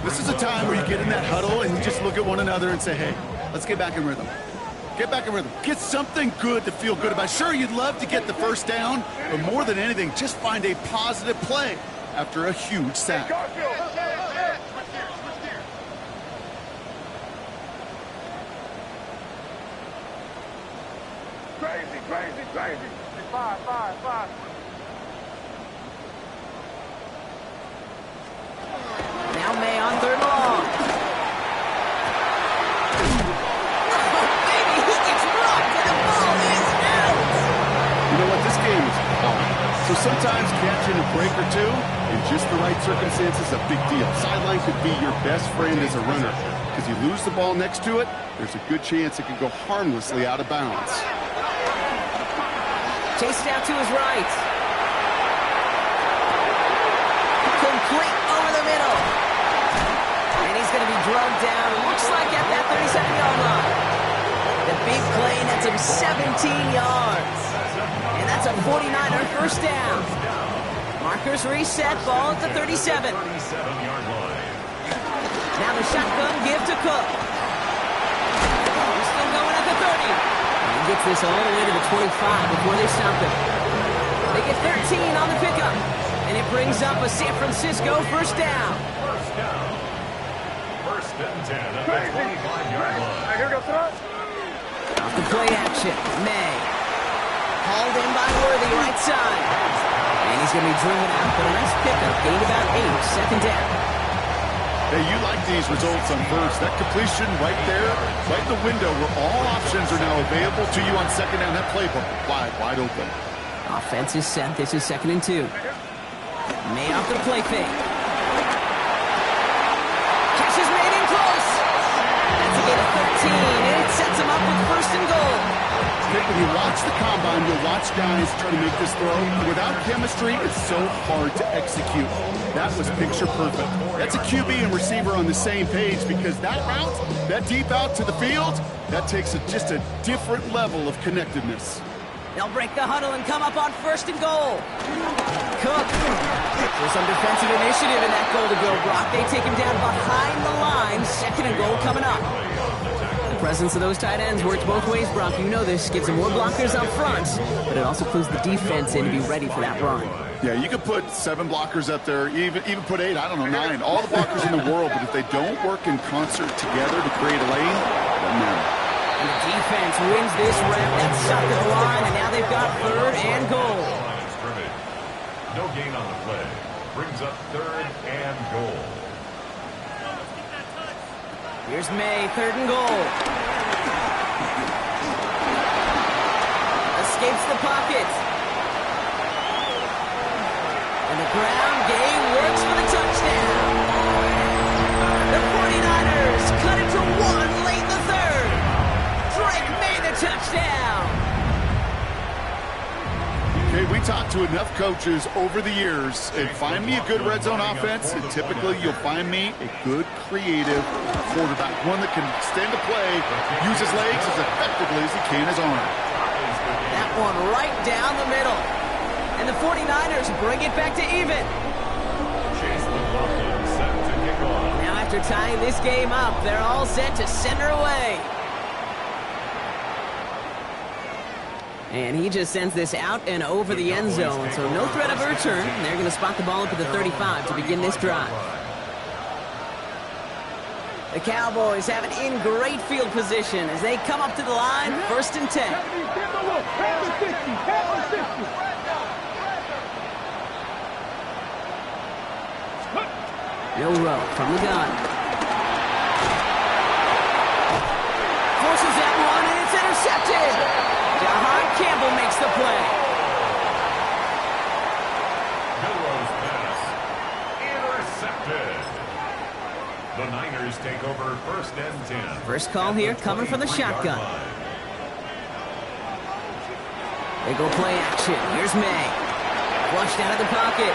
This is a time where you get in that huddle and you just look at one another and say, hey, let's get back in rhythm. Get back in rhythm. Get something good to feel good about. Sure, you'd love to get the first down, but more than anything, just find a positive play after a huge sack. Crazy. 5. Now May on third and long. Oh, baby, he gets rocked and the ball is out. You know what? This game is hard. So sometimes catching a break or two in just the right circumstances is a big deal. Sideline could be your best friend as a runner because you lose the ball next to it, there's a good chance it could go harmlessly out of bounds. Chased out to his right. Complete over the middle. And he's going to be drugged down, looks like at that 37-yard line. The big play nets him 17 yards. And that's a 49er first down. Markers reset, ball at the 37. Now the shotgun give to Cook. He's still going at the 30. And he gets this all the way to the 25 before they stop him. They get 13 on the pickup. And it brings up a San Francisco first down. First and 10 at the 25-yard line. Here goes thrust. Off the play action, May. Hauled in by Worthy, right side. And he's going to be driven out, but a nice pickup. Gained about 8, second down. Hey, you like these results on first. That completion right there, right in the window where all options are now available to you on second down. That playbook wide open. Offense is set. This is 2nd and 2. May off the play fake. Catch is made in close. That's a gain of 13, and it sets him up with first and goal. When you watch the combine, you'll watch guys try to make this throw. Without chemistry, it's so hard to execute. That was picture perfect. That's a QB and receiver on the same page because that route, that deep out to the field, that takes just a different level of connectedness. They'll break the huddle and come up on first and goal. Cook. There's some defensive initiative in that goal-to-go block. They take him down behind the line. 2nd and goal coming up. The presence of those tight ends works both ways, Brock. You know this. Gives them more blockers up front, but it also clues the defense in to be ready for that run. Yeah, you could put 7 blockers up there, even put 8, I don't know, 9. All the blockers in the world, but if they don't work in concert together to create a lane, doesn't matter. And the defense wins this rep. That's shot to the line, and now they've got 3rd and goal. No gain on the play. Brings up 3rd and goal. Here's May, 3rd and goal. Escapes the pocket. And the ground game works for the touchdown. The 49ers cut it to 1 late in the 3rd. Drake made the touchdown. Okay, we talked to enough coaches over the years, and find me a good red zone offense, and typically you'll find me a good creative quarterback, one that can extend a play, use his legs as effectively as he can his arm. That one right down the middle. And the 49ers bring it back to even. Now after tying this game up, they're all set to send her away. And he just sends this out and over the end zone, so no threat of a return. They're going to spot the ball up at the 35 to begin this drive. The Cowboys have it in great field position as they come up to the line, 1st and 10. Bill Rowe from the gun. Forces that one, and it's intercepted. Jahan Campbell makes the play. Bill Rowe's pass. Intercepted. The Niners take over 1st and 10. First call here, coming from the shotgun. They go play action. Here's May. Flushed out of the pocket.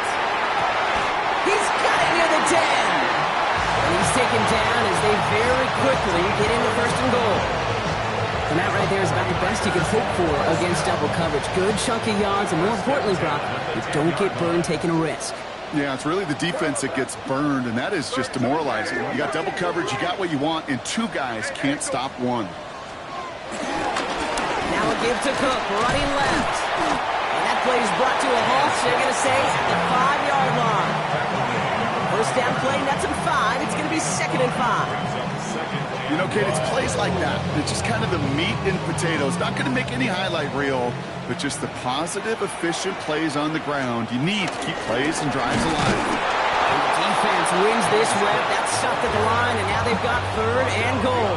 He's got it near the 10. And he's taken down as they very quickly get into 1st and goal. And that right there is about the best you can hope for against double coverage. Good chunk of yards, and more importantly, Brock, you don't get burned taking a risk. Yeah, it's really the defense that gets burned, and that is just demoralizing. You got double coverage, you got what you want, and two guys can't stop one. Now a give to Cook, running left. And that play is brought to a halt, so they're going to say at the 5-yard line. First down play, nets him 5. It's going to be 2nd and 5. You know, Kate, it's plays like that. It's just kind of the meat and potatoes. Not going to make any highlight reel, but just the positive, efficient plays on the ground. You need to keep plays and drives alive. The defense wins this rep. That's stopped at the line, and now they've got 3rd and goal.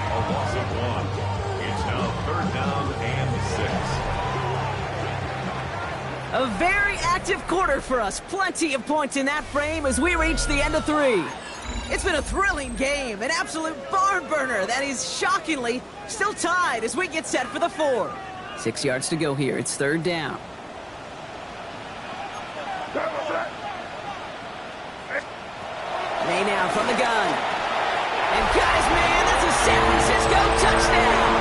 A loss of 1. It's now 3rd down and 6. A very active quarter for us. Plenty of points in that frame as we reach the end of 3. It's been a thrilling game, an absolute barn burner that is shockingly still tied as we get set for the 4. 6 yards to go here. It's 3rd down. May now from the gun. And guys, man, that's a San Francisco touchdown!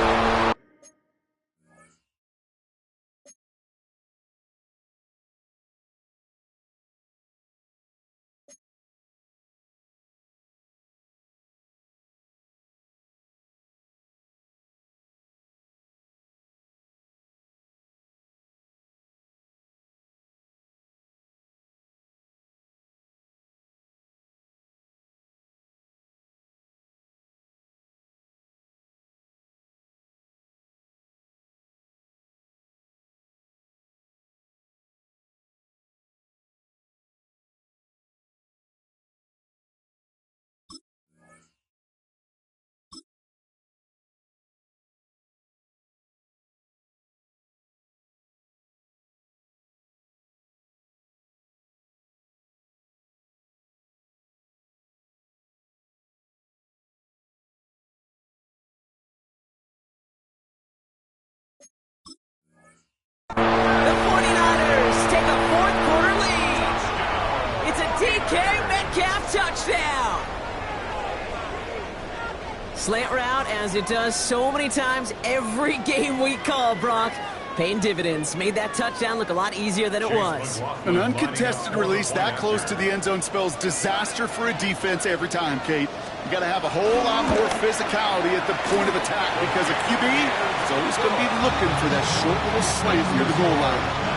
The 49ers take a 4th quarter lead. It's a DK Metcalf touchdown. Slant route, as it does so many times every game we call, Brock. Paying dividends. Made that touchdown look a lot easier than it was. An uncontested release that close to the end zone spells disaster for a defense every time, Kate. You got to have a whole lot more physicality at the point of attack because a QB is always going to be looking for that short little slant near the goal line.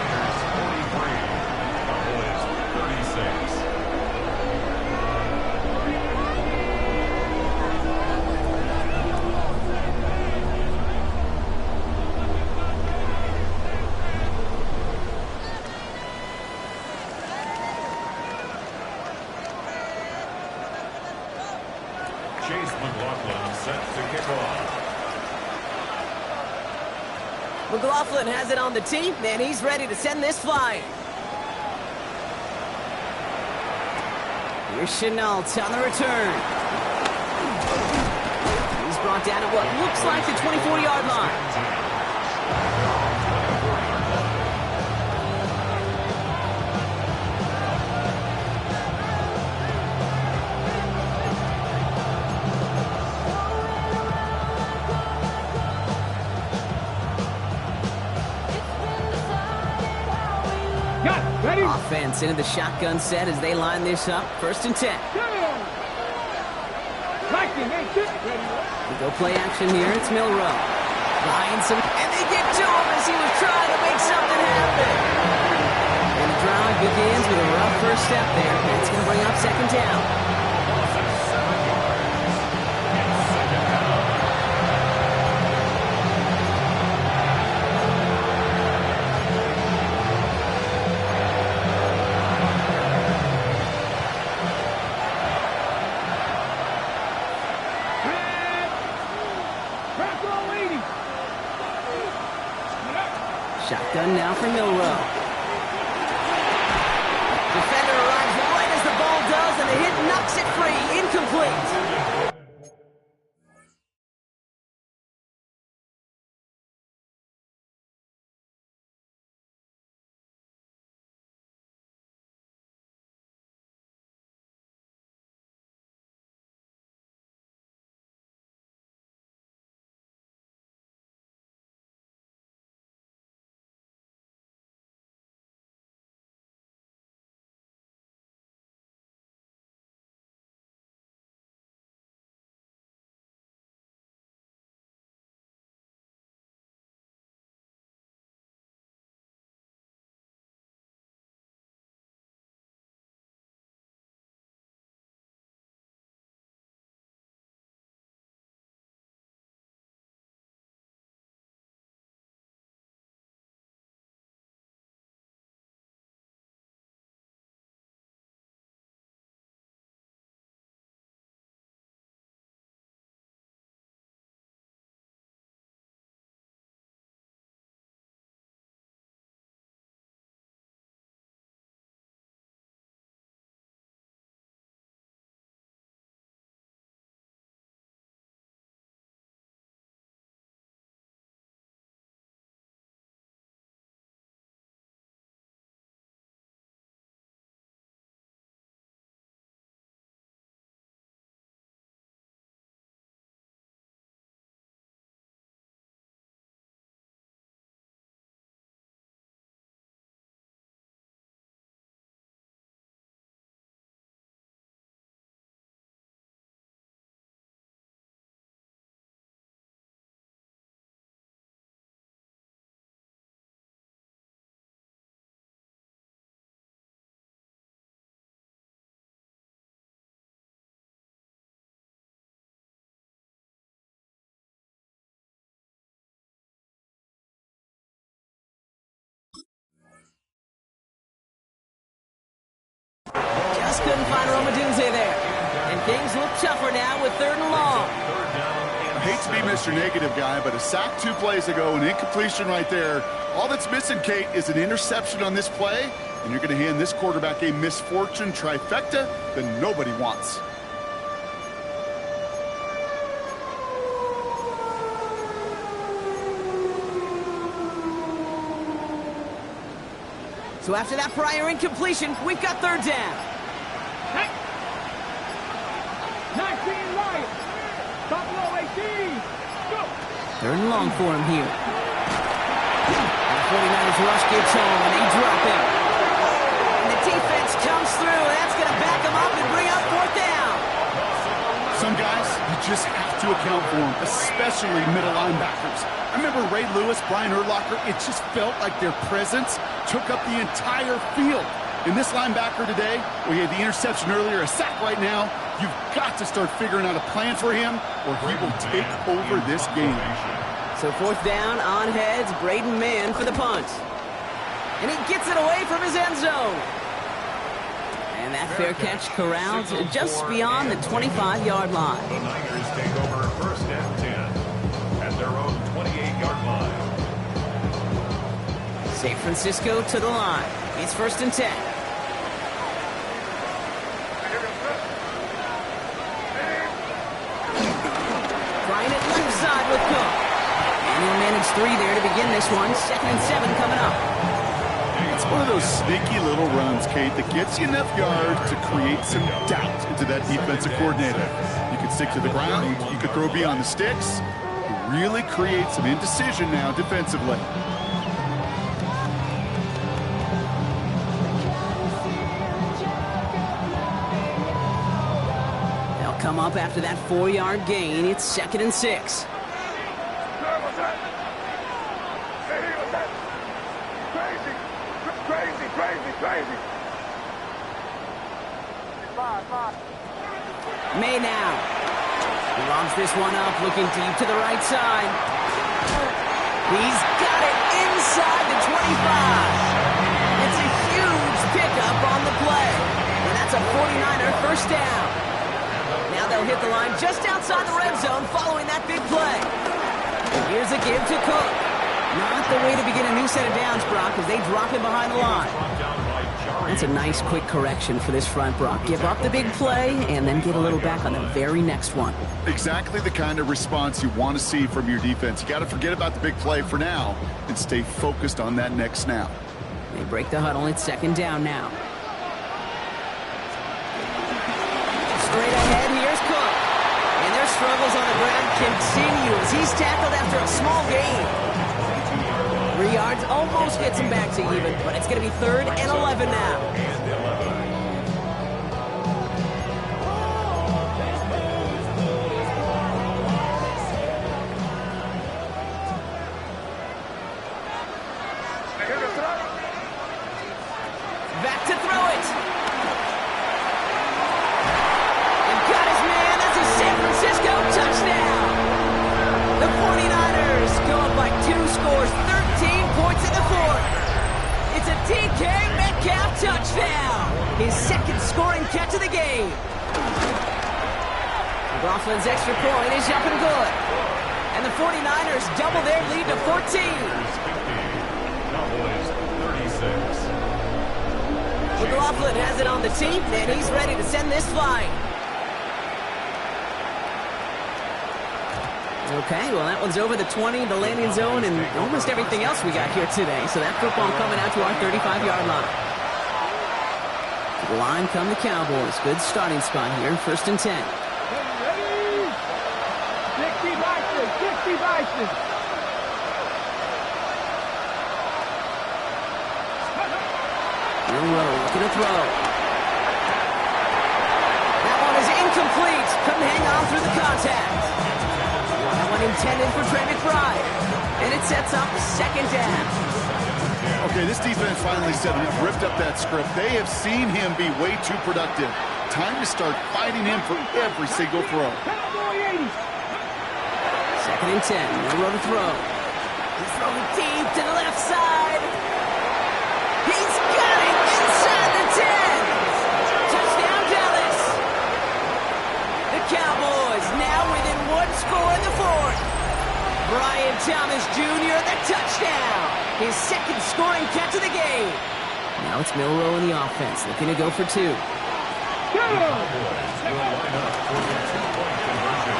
McLaughlin has it on the tee, and he's ready to send this flying. Here's Chenault on the return. He's brought down at what looks like the 24-yard line. Offense into the shotgun set as they line this up. 1st and 10. We go play action here. It's Milrow. Buying some, and they get to him as he was trying to make something happen. And the drive begins with a rough first step there. It's going to bring up 2nd down. Shotgun now for Milrow. Defender arrives right as the ball does, and the hit knocks it free. Incomplete. just couldn't find Romadunze there. And things look tougher now with 3rd and long. I hate to be Mr. Negative guy, but a sack 2 plays ago, an incompletion right there. All that's missing, Kate, is an interception on this play, and you're going to hand this quarterback a misfortune trifecta that nobody wants. So after that prior incompletion, we've got 3rd down. 19 right. Buffalo 18. Go. 3rd and long for him here. And the 49ers rush gets home, and they drop him. And the defense comes through, and that's going to back him up and bring up 4th down. Some guys, you just have to account for them, especially middle linebackers. I remember Ray Lewis, Brian Urlacher, it just felt like their presence took up the entire field. And this linebacker today, we had the interception earlier, a sack right now, you've got to start figuring out a plan for him or he will take over this game. So 4th down, on heads, Braden Mann for the punt. And he gets it away from his end zone. And that fair catch corralled just beyond the 25-yard line. The Niners take over 1st and 10 at their own 28-yard line. San Francisco to the line. It's 1st and 10. Trying it left side with Cook. And he'll manage 3 there to begin this one. 2nd and 7 coming up. It's one of those sneaky little runs, Kate, that gets you enough yards to create some doubt into that defensive coordinator. You can stick to the ground, you can throw beyond the sticks, really create some indecision now defensively. They'll come up after that 4-yard gain. It's 2nd and 6. Crazy. May now. He lobs this one up, looking deep to the right side. He's got it inside the 25. It's a huge pickup on the play. And that's a 49er 1st down. Now they'll hit the line just outside the red zone following that big play. Here's a give to Cook. Not the way to begin a new set of downs, Brock, as they drop him behind the line. That's a nice, quick correction for this front, Brock. Give up the big play and then get a little back on the very next one. Exactly the kind of response you want to see from your defense. You got to forget about the big play for now and stay focused on that next snap. They break the huddle. It's 2nd down now. Straight ahead, here's Cook. And their struggles on the ground continue as he's tackled after a small gain. 3 yards almost gets him back to even, but it's going to be 3rd and 11 now. Back to throw it. And got his man. That's a San Francisco touchdown. The 49ers go up by 2 scores, 13 points in the 4th. It's a DK Metcalf touchdown. His 2nd scoring catch of the game. McLaughlin's extra point is up and good. And the 49ers double their lead to 14. Cowboys 36. McLaughlin has it on the team, and he's ready to send this flying. Okay, well, that one's over the 20, the landing zone, and almost everything else we got here today. So that football coming out to our 35-yard line. To the line come the Cowboys. Good starting spot here, 1st and 10. Ready? 60 Bison. Rowe looking to throw. That one is incomplete. Couldn't hang on through the contact. That one intended for Trey McBride. And it sets up 2nd down. Okay, this defense finally ripped up that script. They have seen him be way too productive. Time to start fighting him for every single throw. 2nd and 10. Rowe to throw. He's throwing deep to the left side. He's got it inside the 10. Touchdown. His second scoring catch of the game. Now it's Milroe in the offense, looking to go for two. Cowboys will line up for the two-point conversion.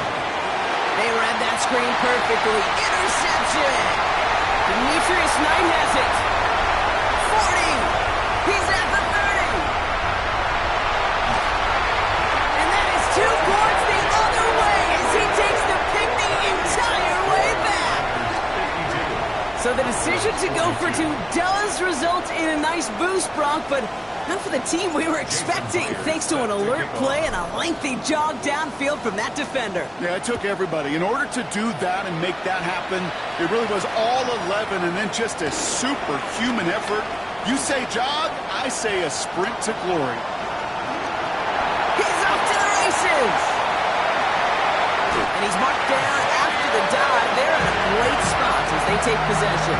They read that screen perfectly. Interception! Demetrius Knight has it. 40! He's at the 30! And that is 2 points the other way as he takes the pick the entire way back. So the decision to go for two does result in a nice boost, Bronk, but not for the team we were expecting, thanks to an alert play and a lengthy jog downfield from that defender. Yeah, it took everybody. In order to do that and make that happen, it really was all 11 and then just a superhuman effort. You say jog, I say a sprint to glory. He's off to the races! And he's marked down after the dive. They're in a great spot as they take possession.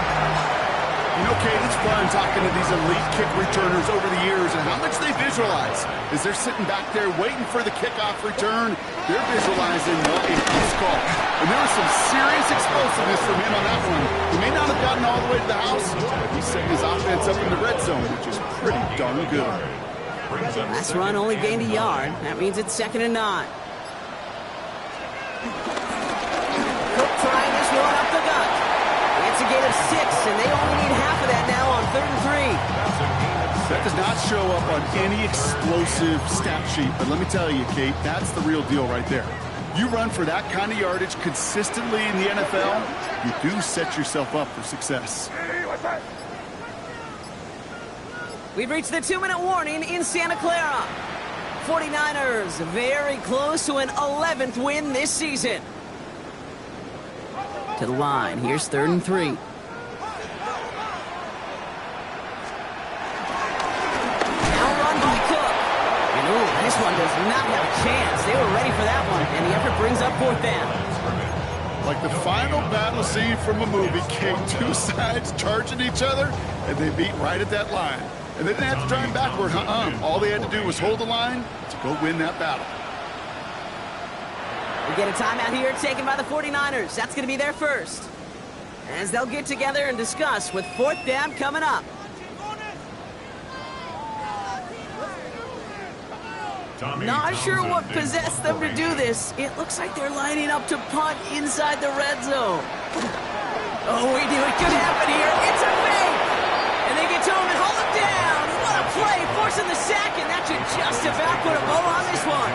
You know, Kate, it's fun talking to these elite kick returners over the years and how much they visualize. As they're sitting back there waiting for the kickoff return, they're visualizing a house call. And there was some serious explosiveness from him on that one. He may not have gotten all the way to the house, but he's setting his offense up in the red zone, which is pretty darn good. Last run only gained a yard. That means it's 2nd and 9. Cook trying this one up the gut. It's a gain of 6, and they only need half of that now on 3rd and 3. That does not show up on any explosive stat sheet, but let me tell you, Kate, that's the real deal right there. You run for that kind of yardage consistently in the NFL, you do set yourself up for success. We've reached the 2-minute warning in Santa Clara. 49ers very close to an 11th win this season. To the line. Here's 3rd and 3. Now run by Cook. And ooh, this one does not have a chance. They were ready for that one, and the effort brings up 4th down. Like the final battle scene from a movie, Kate, 2 sides charging each other, and they beat right at that line. And they didn't have to drive backward, All they had to do was hold the line to go win that battle. We get a timeout here taken by the 49ers. That's going to be their first. As they'll get together and discuss with 4th down coming up. Not sure what possessed them to do this. It looks like they're lining up to punt inside the red zone. Oh, we knew it could happen here. It's a fake. And they get to him and hold him down. What a play, forcing the sack, and that should just about put a bow on this one.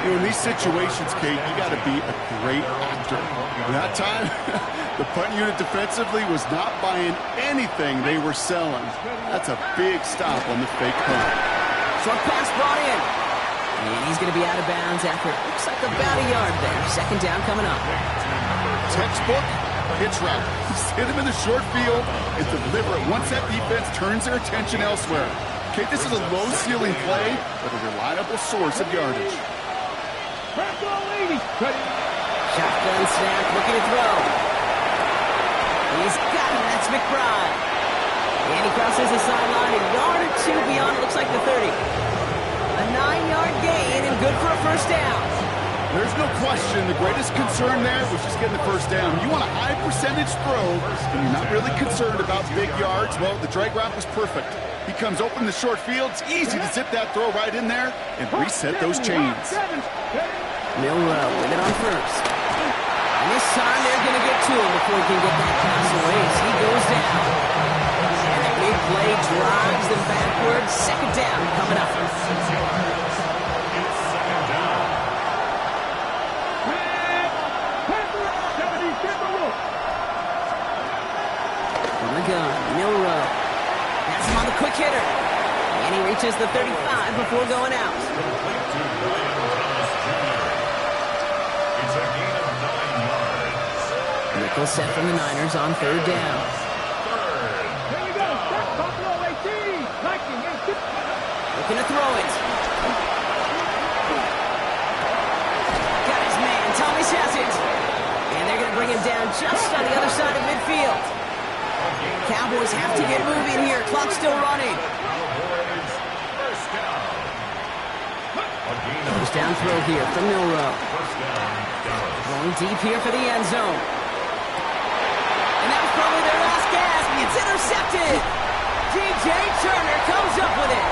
You know, in these situations, Kate, you got to be a great actor. That time, the punt unit defensively was not buying anything they were selling. That's a big stop on the fake punt. Short pass brought in. And he's going to be out of bounds after it looks like about a yard there. 2nd down coming up. Textbook pitch route. Just hit him in the short field and deliver it once that defense turns their attention elsewhere. Kate, this is a low-ceiling play, but a reliable source of yardage. Shotgun snap, looking to throw. He's got him. That's McBride. And he crosses the sideline a yard or 2 beyond, it looks like the 30. A 9-yard gain and good for a 1st down. There's no question the greatest concern there was just getting the 1st down. You want a high percentage throw, and you're not really concerned about big yards. Well, the drag route was perfect. He comes open the short field. It's easy to zip that throw right in there and reset those chains. Milroe with it on 1st. And this time they're going to get to him before he can get that pass away as he goes down. And a big play drives them backwards. 2nd down coming up. From the gun, Milroe. That's him on the quick hitter. And he reaches the 35 before going out. Nickel set from the Niners on 3rd down. Here we go. Step Buffalo 18. Looking to throw it. Got his man. Thomas has it. And they're going to bring him down just on the other side of midfield. Cowboys have to get moving here. Clock's still running. First down throw here from Milroe. Going deep here for the end zone. And now probably their last gasp. It's intercepted. J.J. Turner comes up with it.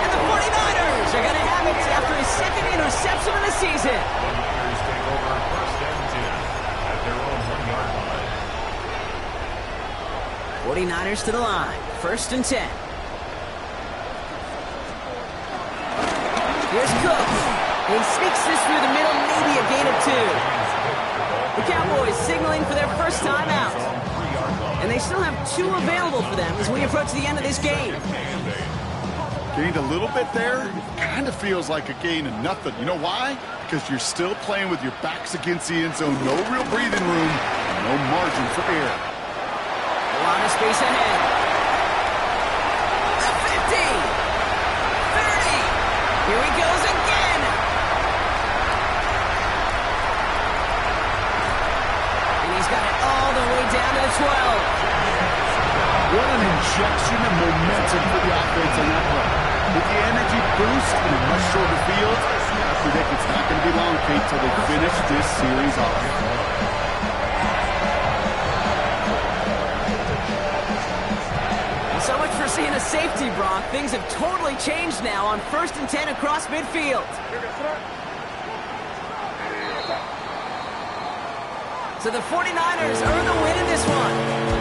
And the 49ers are going to have it after his second interception of the season. Buccaneers take over first and 10 at their own 1-yard line. 49ers to the line. First and 10. Here's Cook. He sneaks this through the middle, maybe a gain of 2. The Cowboys signaling for their first time out. And they still have 2 available for them as we approach the end of this game. Gained a little bit there. Kind of feels like a gain of nothing. You know why? Because you're still playing with your backs against the end zone. No real breathing room. No margin for error. A lot of space ahead. The 50. 30. Here he goes again. And he's got it all the way down to the 12. What an injection of momentum for the offense on that play. With the energy boost in a much shorter field, I predict it's not going to be long, Kate, till they finish this series off. So much for seeing a safety, Brock. Things have totally changed now on first and 10 across midfield. So the 49ers earn the win in this one.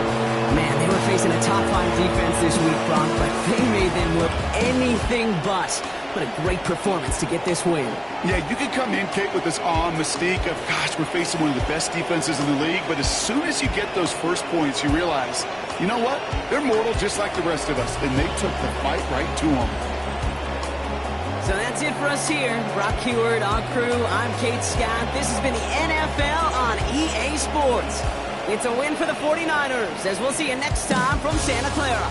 Man, they were facing a top-5 defense this week, Brock, but they made them look anything but. What a great performance to get this win. Yeah, you can come in, Kate, with this awe and mystique of, gosh, we're facing one of the best defenses in the league, but as soon as you get those first points, you realize, you know what? They're mortal just like the rest of us, and they took the fight right to them. So that's it for us here. Brock Heward, our crew, I'm Kate Scott. This has been the NFL on EA Sports. It's a win for the 49ers, as we'll see you next time from Santa Clara.